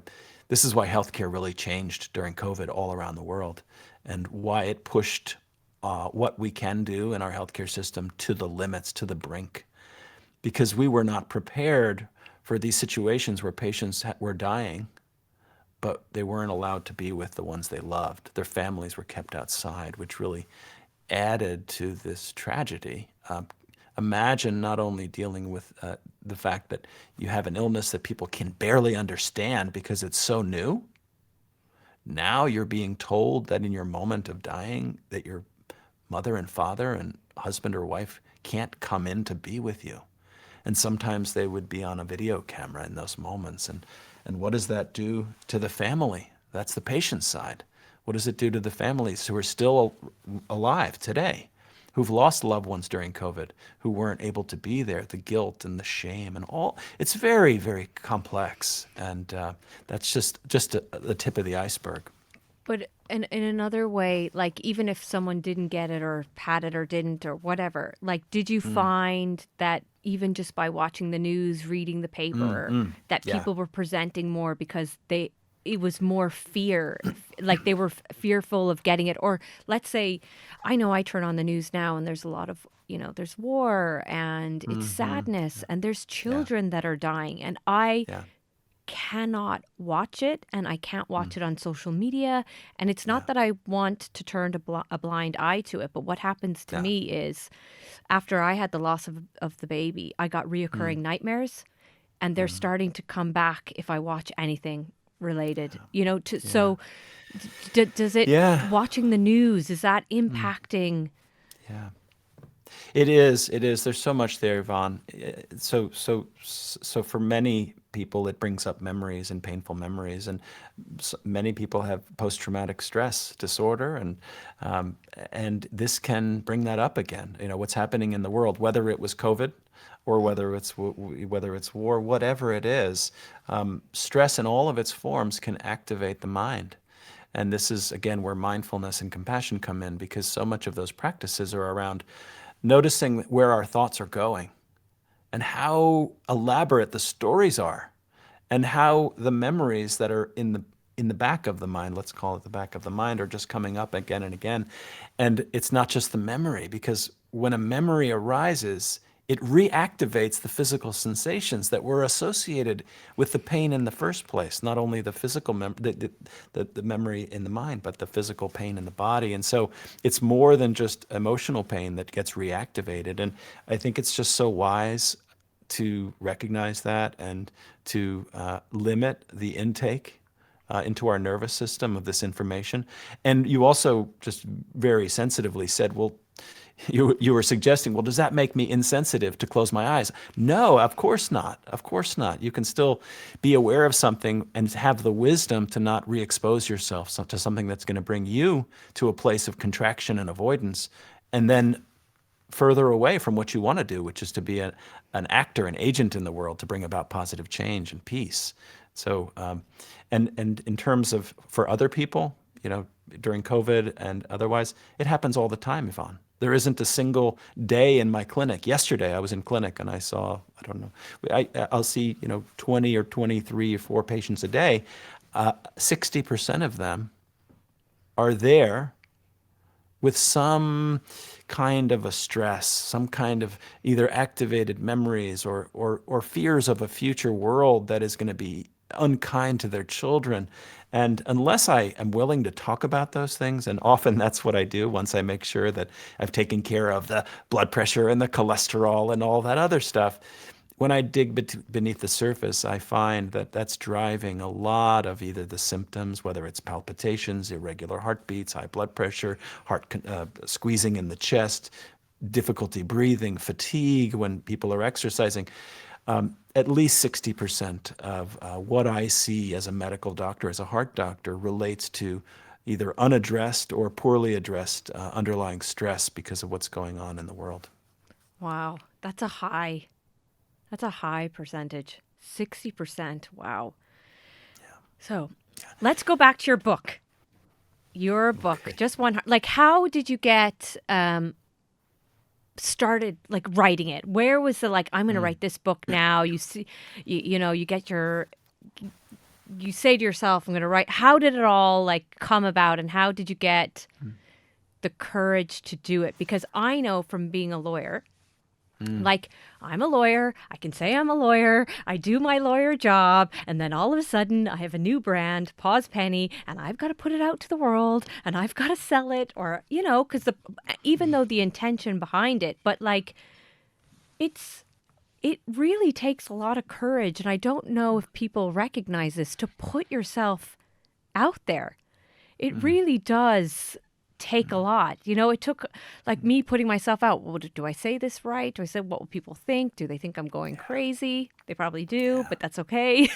healthcare really changed during COVID all around the world, and why it pushed what we can do in our healthcare system to the limits, to the brink, because we were not prepared for these situations where patients were dying, but they weren't allowed to be with the ones they loved. Their families were kept outside, which really added to this tragedy. Imagine not only dealing with the fact that you have an illness that people can barely understand because it's so new. Now you're being told that in your moment of dying that your mother and father and husband or wife can't come in to be with you. And sometimes they would be on a video camera in those moments. And what does that do to the family? That's the patient's side. What does it do to the families who are still alive today, who've lost loved ones during COVID, who weren't able to be there, the guilt and the shame and all? It's very, very complex. And that's just the tip of the iceberg. But in another way, like even if someone didn't get it or had it or didn't or whatever, like did you find that even just by watching the news, reading the paper, that Yeah. people were presenting more because it was more fear, like they were fearful of getting it? Or let's say, I know I turn on the news now and there's a lot of, there's war and it's sadness and there's Yeah. children that are dying. And Yeah. cannot watch it, and I can't Mm. watch it on social media. And it's not Yeah. that I want to turn a blind eye to it, but what happens to Yeah. me is after I had the loss of the baby, I got Mm. reoccurring nightmares, and they're Mm. starting to come back if I watch anything related, to Yeah. so does it Yeah. watching the news, is that Mm. impacting? Yeah. It is. It is. There's so much there, Yvonne. So for many people, it brings up memories and painful memories, and many people have post-traumatic stress disorder, um, and this can bring that up again. What's happening in the world, whether it was COVID, or whether it's war, whatever it is, stress in all of its forms can activate the mind. And this is, again, where mindfulness and compassion come in, because so much of those practices are around noticing where our thoughts are going and how elaborate the stories are, and how the memories that are in the back of the mind, let's call it the back of the mind, are just coming up again and again. And it's not just the memory, because when a memory arises, it reactivates the physical sensations that were associated with the pain in the first place. Not only the physical the memory in the mind, but the physical pain in the body. And so it's more than just emotional pain that gets reactivated. And I think it's just so wise to recognize that, and to limit the intake into our nervous system of this information. And you also just very sensitively said, well, you were suggesting, well, does that make me insensitive to close my eyes? No, of course not. Of course not. You can still be aware of something and have the wisdom to not re-expose yourself to something that's going to bring you to a place of contraction and avoidance, and then further away from what you want to do, which is to be an actor, an agent in the world to bring about positive change and peace. So, and in terms of for other people, during COVID and otherwise, it happens all the time, Yvonne. There isn't a single day in my clinic. Yesterday, I was in clinic and I saw, I don't know, I'll see, 20 or 23 or 4 patients a day. 60% of them are there with some kind of a stress, some kind of either activated memories or fears of a future world that is going to be unkind to their children. And unless I am willing to talk about those things, and often that's what I do once I make sure that I've taken care of the blood pressure and the cholesterol and all that other stuff, when I dig beneath the surface, I find that that's driving a lot of either the symptoms, whether it's palpitations, irregular heartbeats, high blood pressure, squeezing in the chest, difficulty breathing, fatigue when people are exercising. At least 60% of what I see as a medical doctor, as a heart doctor, relates to either unaddressed or poorly addressed underlying stress because of what's going on in the world. Wow, that's a high percentage. 60%. Wow. So let's go back to your book. Your book, Okay. just one. Like, how did you get started, like, writing it? Where was the, like, I'm going to write this book now? You see, you get you say to yourself, I'm going to write. How did it all, like, come about, and how did you get the courage to do it? Because I know from being a lawyer, like, I'm a lawyer, I can say I'm a lawyer, I do my lawyer job, and then all of a sudden I have a new brand, Pause Penny, and I've got to put it out to the world, and I've got to sell it, or, because even though the intention behind it, but, like, it's, it really takes a lot of courage, and I don't know if people recognize this, to put yourself out there. It really does take a lot. It took, like, me putting myself out. Well, do I say this right? Do I say, what will people think? Do they think I'm going crazy? They probably do, but that's okay.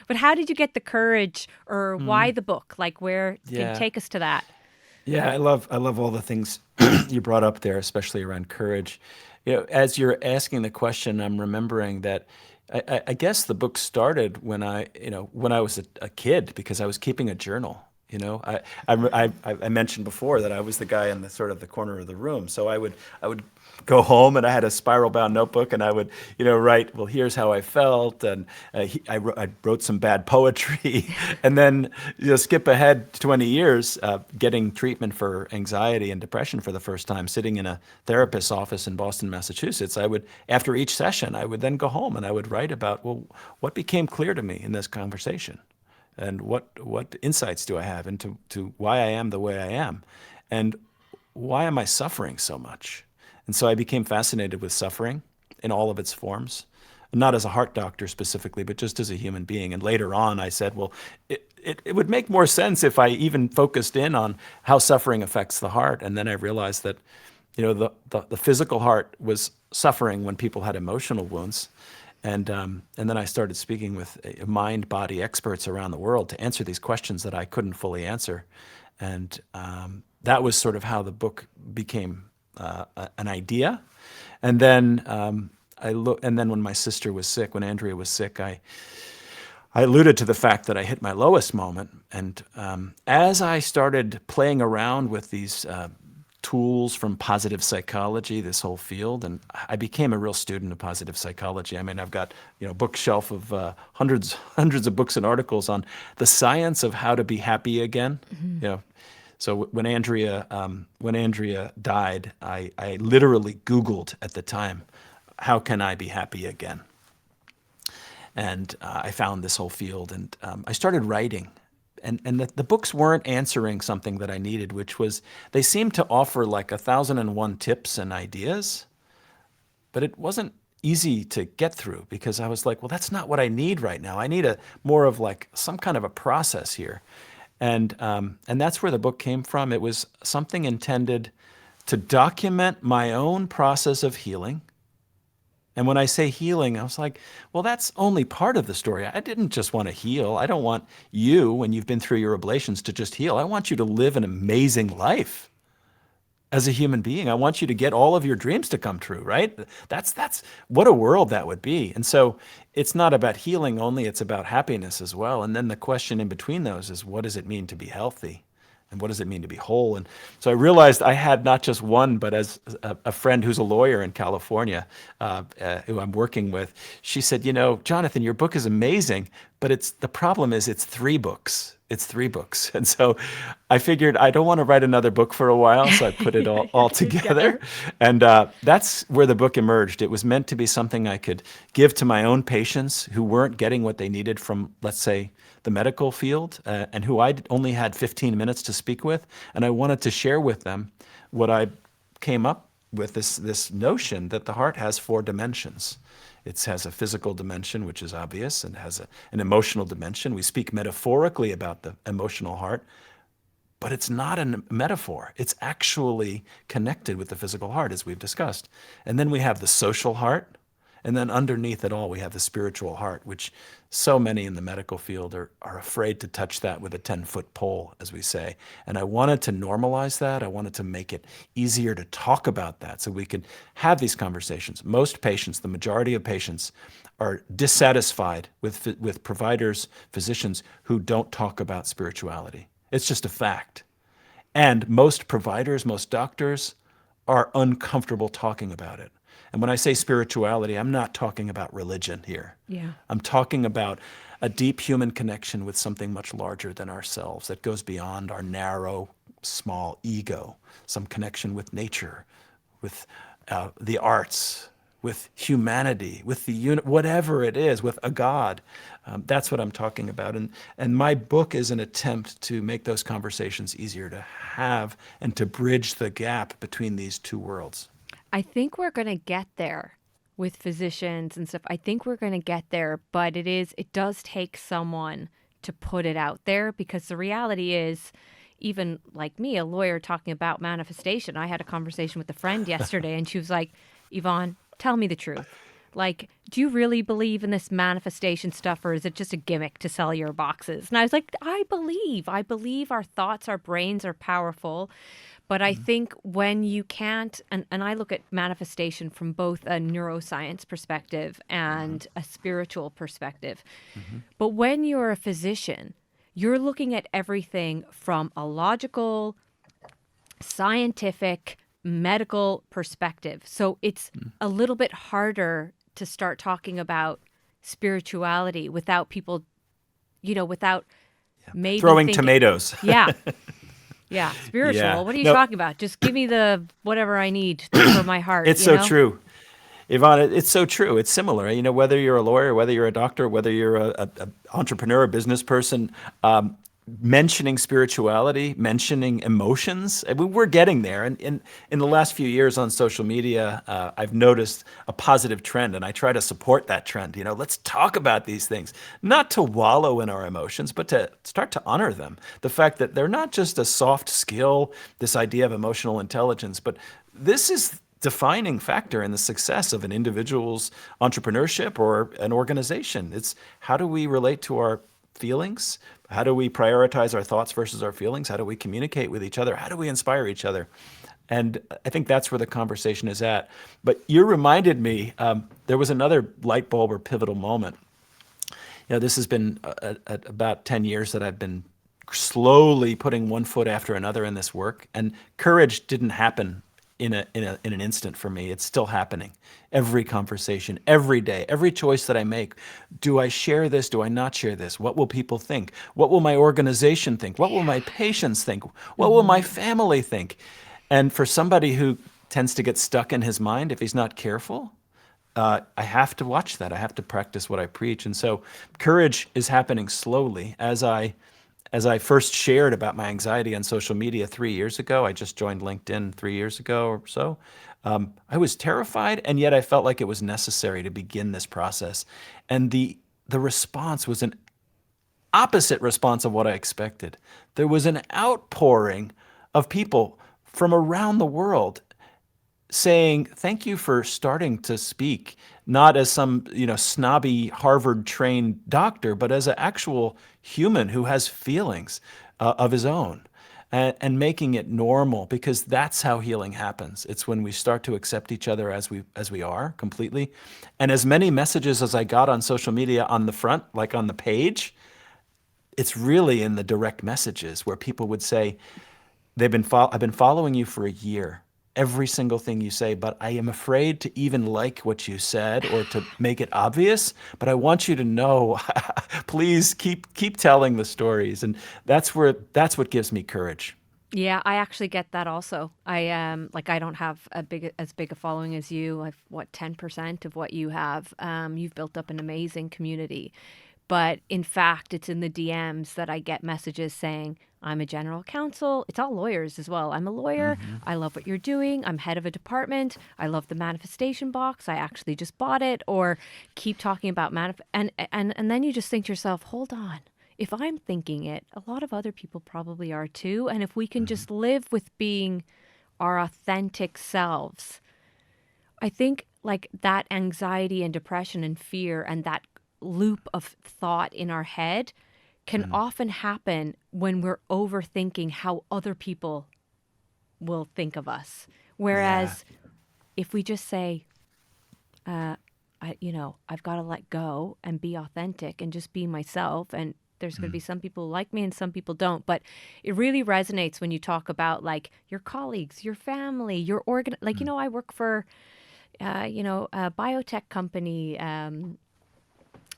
But how did you get the courage, or why the book? Like, where can you Yeah. take us to that? Yeah, I love all the things you brought up there, especially around courage. As you're asking the question, I'm remembering that I guess the book started when I was a kid, because I was keeping a journal. You know, I mentioned before that I was the guy in the sort of the corner of the room. So I would go home and I had a spiral bound notebook and I would, write, well, here's how I felt. And I wrote some bad poetry and then, skip ahead 20 years, getting treatment for anxiety and depression for the first time, sitting in a therapist's office in Boston, Massachusetts. After each session, I would then go home and I would write about, well, what became clear to me in this conversation? And what insights do I have into to why I am the way I am? And why am I suffering so much? And so I became fascinated with suffering in all of its forms, not as a heart doctor specifically, but just as a human being. And later on, I said, well, it would make more sense if I even focused in on how suffering affects the heart. And then I realized that, the physical heart was suffering when people had emotional wounds. And then I started speaking with mind-body experts around the world to answer these questions that I couldn't fully answer. And that was sort of how the book became an idea. And then and then when my sister was sick, when Andrea was sick, I alluded to the fact that I hit my lowest moment. And as I started playing around with these tools from positive psychology, this whole field, and I became a real student of positive psychology. I mean, I've got a bookshelf of hundreds of books and articles on the science of how to be happy again. Mm-hmm. So when Andrea died, I literally Googled at the time, how can I be happy again? And I found this whole field, and I started writing. And the books weren't answering something that I needed, which was they seemed to offer like 1,001 tips and ideas, but it wasn't easy to get through because I was like, well, that's not what I need right now. I need a more of like some kind of a process here. And that's where the book came from. It was something intended to document my own process of healing. And when I say healing, I was like, well, that's only part of the story. I didn't just want to heal. I don't want you, when you've been through your ablations, to just heal. I want you to live an amazing life as a human being. I want you to get all of your dreams to come true, right? That's what a world that would be. And so it's not about healing only, it's about happiness as well. And then the question in between those is, what does it mean to be healthy? And what does it mean to be whole? And so I realized I had not just one, but as a friend who's a lawyer in California, who I'm working with, she said, Johnathan, your book is amazing, but the problem is it's 3 books. It's 3 books. And so I figured I don't want to write another book for a while, so I put it all together. And that's where the book emerged. It was meant to be something I could give to my own patients who weren't getting what they needed from, let's say, the medical field, and who I only had 15 minutes to speak with. And I wanted to share with them what I came up with, this notion that the heart has 4 dimensions. It has a physical dimension, which is obvious, and has an emotional dimension. We speak metaphorically about the emotional heart, but it's not a metaphor. It's actually connected with the physical heart, as we've discussed. And then we have the social heart. And then underneath it all, we have the spiritual heart, which so many in the medical field are afraid to touch that with a 10-foot pole, as we say. And I wanted to normalize that. I wanted to make it easier to talk about that so we could have these conversations. Most patients, the majority of patients, are dissatisfied with providers, physicians who don't talk about spirituality. It's just a fact. And most providers, most doctors are uncomfortable talking about it. And when I say spirituality, I'm not talking about religion here. Yeah. I'm talking about a deep human connection with something much larger than ourselves that goes beyond our narrow, small ego, some connection with nature, with the arts, with humanity, with the whatever it is, with a God. That's what I'm talking about. And my book is an attempt to make those conversations easier to have and to bridge the gap between these 2 worlds. I think we're going to get there with physicians and stuff. I think we're going to get there, but it does take someone to put it out there, because the reality is, even like me, a lawyer talking about manifestation, I had a conversation with a friend yesterday and she was like, Yvonne, tell me the truth. Like, do you really believe in this manifestation stuff, or is it just a gimmick to sell your boxes? And I was like, I believe our thoughts, our brains are powerful. But I think when you can't, and I look at manifestation from both a neuroscience perspective and a spiritual perspective. But when you're a physician, you're looking at everything from a logical, scientific, medical perspective. So it's a little bit harder to start talking about spirituality without people, without maybe Throwing thinking, tomatoes. yeah, yeah, Yeah. spiritual. What are you No, talking about? Just give me the whatever I need for my heart, it's so true. Yvonne, it's so true. It's similar. Whether you're a lawyer, whether you're a doctor, whether you're a entrepreneur, a business person, mentioning spirituality, mentioning emotions, we're getting there. And in the last few years on social media, I've noticed a positive trend, and I try to support that trend. Let's talk about these things, not to wallow in our emotions, but to start to honor them. The fact that they're not just a soft skill, this idea of emotional intelligence, but this is defining factor in the success of an individual's entrepreneurship or an organization. It's how do we relate to our feelings? How do we prioritize our thoughts versus our feelings? How do we communicate with each other? How do we inspire each other? And I think that's where the conversation is at. But you reminded me, there was another light bulb or pivotal moment. This has been at about 10 years that I've been slowly putting one foot after another in this work. And courage didn't happen in an instant for me. It's still happening. Every conversation, every day, every choice that I make. Do I share this? Do I not share this? What will people think? What will my organization think? What will my patients think? What will my Mm-hmm. family think? And for somebody who tends to get stuck in his mind if he's not careful, I have to watch that. I have to practice what I preach. And so courage is happening slowly as I first shared about my anxiety on social media 3 years ago. I just joined LinkedIn 3 years ago or so. I was terrified, and yet I felt like it was necessary to begin this process. And the response was an opposite response of what I expected. There was an outpouring of people from around the world saying thank you for starting to speak, not as some snobby Harvard trained doctor, but as an actual human who has feelings of his own, and making it normal, because that's how healing happens. It's when we start to accept each other as we are completely. And as many messages as I got on social media on the front, like on the page, it's really in the direct messages where people would say, I've been following you for a year. Every single thing you say, but I am afraid to even like what you said or to make it obvious. But I want you to know, please keep telling the stories, and that's what gives me courage. Yeah, I actually get that also. I don't have as big a following as you. I've what 10% of what you have. You've built up an amazing community. But in fact, it's in the DMs that I get messages saying, I'm a general counsel. It's all lawyers as well. I'm a lawyer. I love what you're doing. I'm head of a department. I love the manifestation box. I actually just bought it. Or keep talking about and then you just think to yourself, hold on. If I'm thinking it, a lot of other people probably are too. And if we can just live with being our authentic selves, I think like that anxiety and depression and fear and that loop of thought in our head can often happen when we're overthinking how other people will think of us. Yeah. Whereas if we just say, I've got to let go and be authentic and just be myself. And there's going to be some people who like me and some people don't. But it really resonates when you talk about like your colleagues, your family, your organ. Like, I work for, a biotech company.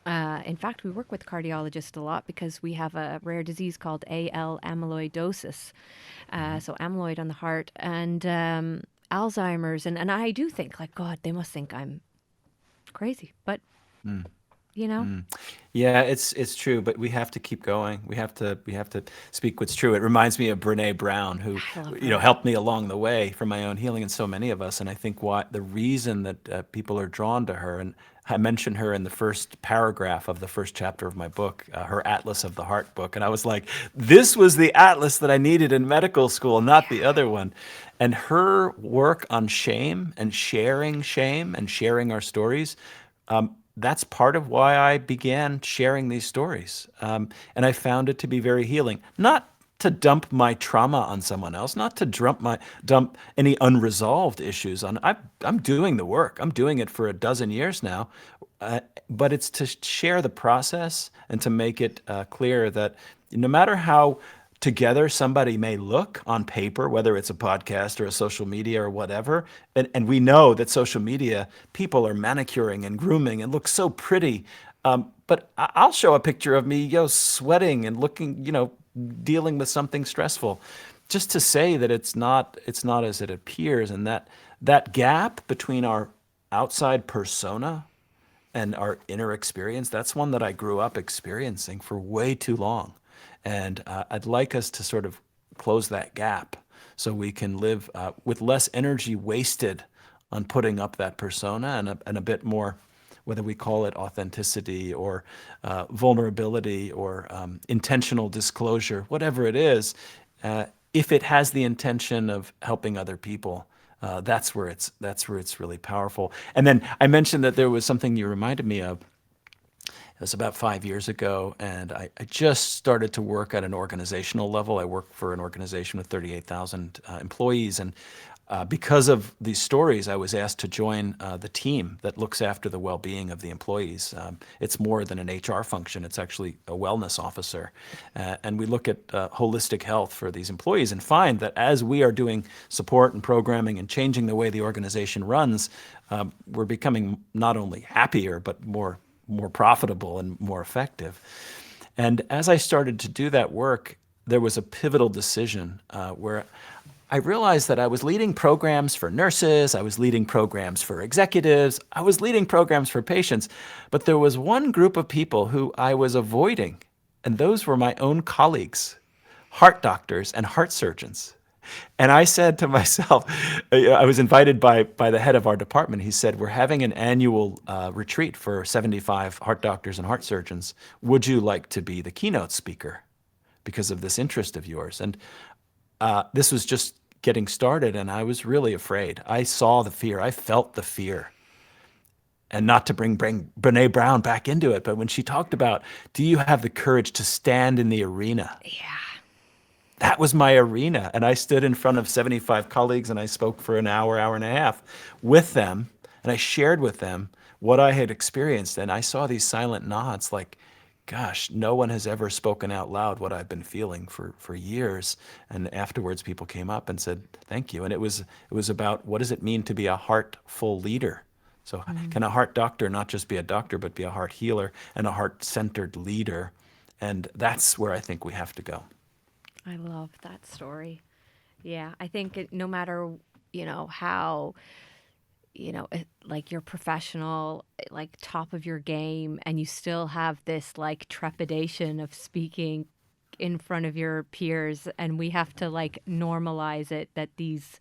In fact, we work with cardiologists a lot because we have a rare disease called AL amyloidosis. So amyloid on the heart and Alzheimer's. And I do think like, God, they must think I'm crazy. But, you know, Yeah, it's true, but we have to keep going. We have to speak what's true. It reminds me of Brene Brown, who I love her. helped me along the way for my own healing, and so many of us. And I think why the reason that people are drawn to her, and I mentioned her in the first paragraph of the first chapter of my book, her Atlas of the Heart book, and I was like, this was the atlas that I needed in medical school, not the other one. And her work on shame and sharing our stories, that's part of why I began sharing these stories. And I found it to be very healing. Not to dump my trauma on someone else, not to dump any unresolved issues on. I'm doing the work. I'm doing it for a dozen years now, uh, but it's to share the process and to make it clear that no matter how together somebody may look on paper, whether it's a podcast or a social media or whatever, and we know that social media people are manicuring and grooming and look so pretty. But I'll show a picture of me, sweating and looking, dealing with something stressful, just to say that it's not as it appears, and that gap between our outside persona and our inner experience, that's one that I grew up experiencing for way too long. And I'd like us to sort of close that gap so we can live with less energy wasted on putting up that persona and a bit more, whether we call it authenticity or vulnerability or intentional disclosure, whatever it is, if it has the intention of helping other people, that's where it's really powerful. And then I mentioned that there was something you reminded me of. It was about 5 years ago, and I just started to work at an organizational level. I work for an organization with 38,000 employees, and because of these stories, I was asked to join the team that looks after the well-being of the employees. It's more than an HR function; it's actually a wellness officer, and we look at holistic health for these employees and find that as we are doing support and programming and changing the way the organization runs, we're becoming not only happier but more profitable and more effective. And as I started to do that work, there was a pivotal decision where I realized that I was leading programs for nurses, I was leading programs for executives, I was leading programs for patients, but there was one group of people who I was avoiding, and those were my own colleagues, heart doctors and heart surgeons. And I said to myself, I was invited by the head of our department. He said, "We're having an annual retreat for 75 heart doctors and heart surgeons. Would you like to be the keynote speaker because of this interest of yours?" And this was just getting started, and I was really afraid. I saw the fear. I felt the fear. And not to bring Brene Brown back into it, but when she talked about, do you have the courage to stand in the arena? Yeah. That was my arena. And I stood in front of 75 colleagues and I spoke for an hour, hour and a half with them. And I shared with them what I had experienced. And I saw these silent nods like, gosh, no one has ever spoken out loud what I've been feeling for years. And afterwards, people came up and said, thank you. And it was about what does it mean to be a heartful leader? So can a heart doctor not just be a doctor, but be a heart healer and a heart-centered leader? And that's where I think we have to go. I love that story. Yeah, I think no matter, how, like you're professional, like top of your game, and you still have this like trepidation of speaking in front of your peers, and we have to like normalize it that these,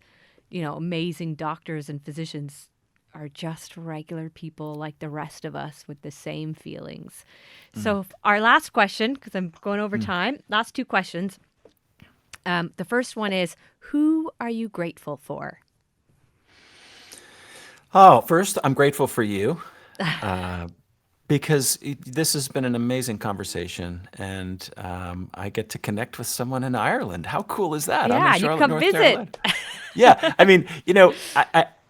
amazing doctors and physicians are just regular people like the rest of us with the same feelings. So our last question, because I'm going over time, last two questions. The first one is, who are you grateful for? Oh, first, I'm grateful for you because this has been an amazing conversation, and I get to connect with someone in Ireland. How cool is that? I'm in Yeah, you Charlotte, come North Carolina. visit. Yeah, I mean,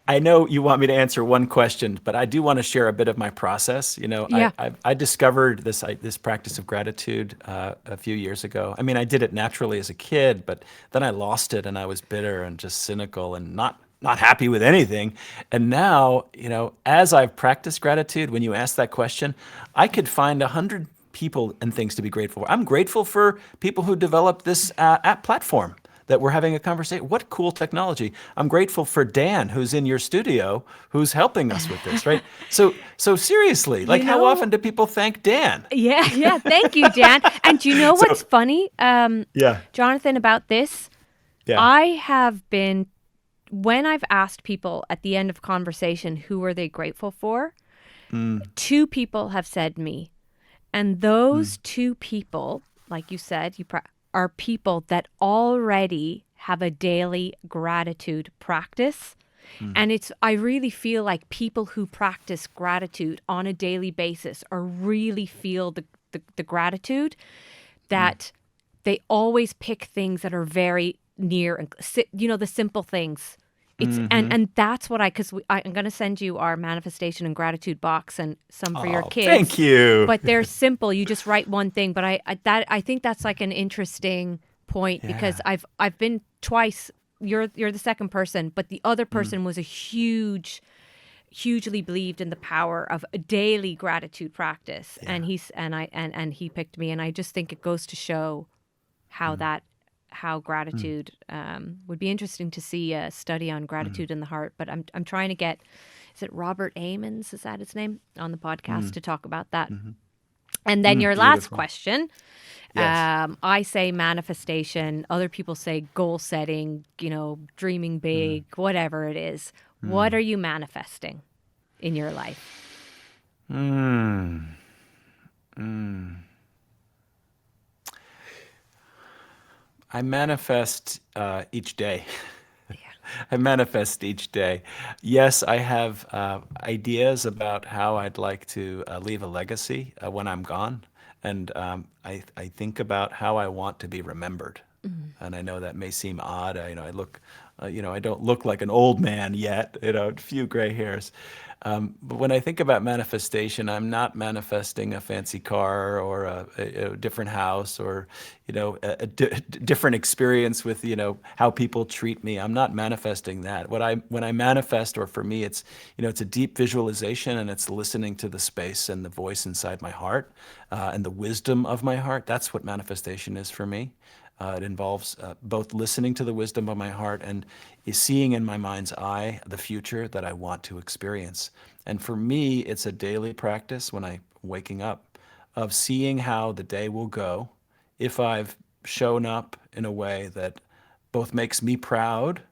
I know you want me to answer one question, but I do want to share a bit of my process. Yeah. I discovered this practice of gratitude a few years ago. I mean, I did it naturally as a kid, but then I lost it, and I was bitter and just cynical and not happy with anything. And now, as I've practiced gratitude, when you ask that question, I could find 100 people and things to be grateful for. I'm grateful for people who developed this app platform that we're having a conversation. What cool technology. I'm grateful for Dan, who's in your studio, who's helping us with this, right? So seriously, You like how know, often do people thank Dan? yeah, yeah. Thank you, Jan. And do you know So what's funny, yeah, Jonathan, about this? yeah. I have been, when I've asked people at the end of conversation, who are they grateful for? Two people have said me. And those two people, like you said, are people that already have a daily gratitude practice. And I really feel like people who practice gratitude on a daily basis or really feel the gratitude that they always pick things that are very near and the simple things. It's and that's what I'm going to send you our manifestation and gratitude box and some for your Oh, kids. thank you. But they're simple. You just write one thing. But I think that's like an interesting point because Yeah. I've been twice. You're the second person, but the other Mm, person was a hugely believed in the power of a daily gratitude practice, yeah. and he picked me, and I just think it goes to show how Mm, how mm, gratitude would be interesting to see a study on mm, gratitude in the heart. But I'm trying to get, is it Robert Amons, is that his name, on the podcast mm, to talk about that. mhm. And then your last Beautiful. question, Yes. I say manifestation. Other people say goal setting, dreaming Mm, big, whatever it is. What mm, are you manifesting in your life? mm, mm. I manifest each day. I manifest each day. Yes, I have ideas about how I'd like to leave a legacy when I'm gone. And I think about how I want to be remembered. Mm. And I know that may seem odd. I look, I don't look like an old man yet, a few gray hairs. But when I think about manifestation, I'm not manifesting a fancy car or a different house or, different experience with, how people treat me. I'm not manifesting that. When I manifest, or for me, it's a deep visualization and it's listening to the space and the voice inside my heart and the wisdom of my heart. That's what manifestation is for me. It involves both listening to the wisdom of my heart and seeing in my mind's eye the future that I want to experience. And for me, it's a daily practice when I'm waking up of seeing how the day will go if I've shown up in a way that both makes me proud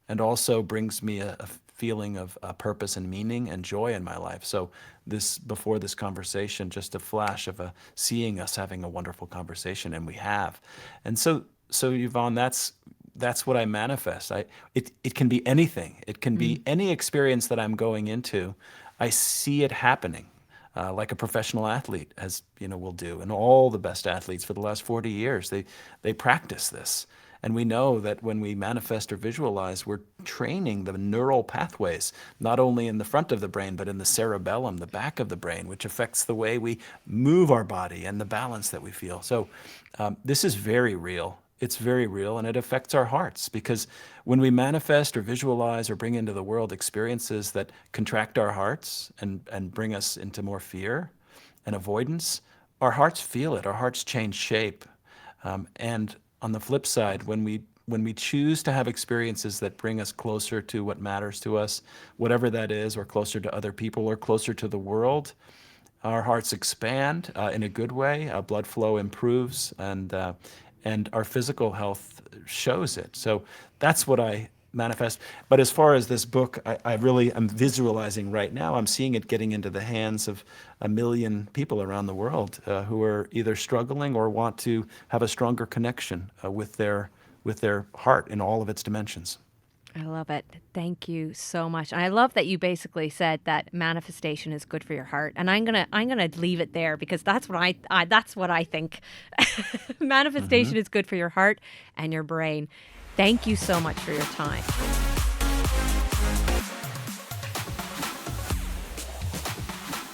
and also brings me a feeling of purpose and meaning and joy in my life. So this before this conversation, just a flash of seeing us having a wonderful conversation, and we have. And so Yvonne, that's what I manifest. It can be anything. It can Mm. be any experience that I'm going into. I see it happening. Like a professional athlete, as will do, and all the best athletes for the last 40 years, they practice this, and we know that when we manifest or visualize, we're training the neural pathways, not only in the front of the brain, but in the cerebellum, the back of the brain, which affects the way we move our body and the balance that we feel. So this is very real. It's very real, and it affects our hearts because when we manifest or visualize or bring into the world experiences that contract our hearts and bring us into more fear and avoidance, our hearts feel it. Our hearts change shape. And on the flip side, when we choose to have experiences that bring us closer to what matters to us, whatever that is, or closer to other people, or closer to the world, our hearts expand in a good way. Our blood flow improves, and our physical health shows it. So that's what I manifest. But as far as this book, I really am visualizing right now. I'm seeing it getting into the hands of 1 million people around the world who are either struggling or want to have a stronger connection with their heart in all of its dimensions. I love it. Thank you so much. And I love that you basically said that manifestation is good for your heart. And I'm gonna leave it there because that's what I think. Hmm. Manifestation is good for your heart and your brain. Thank you so much for your time.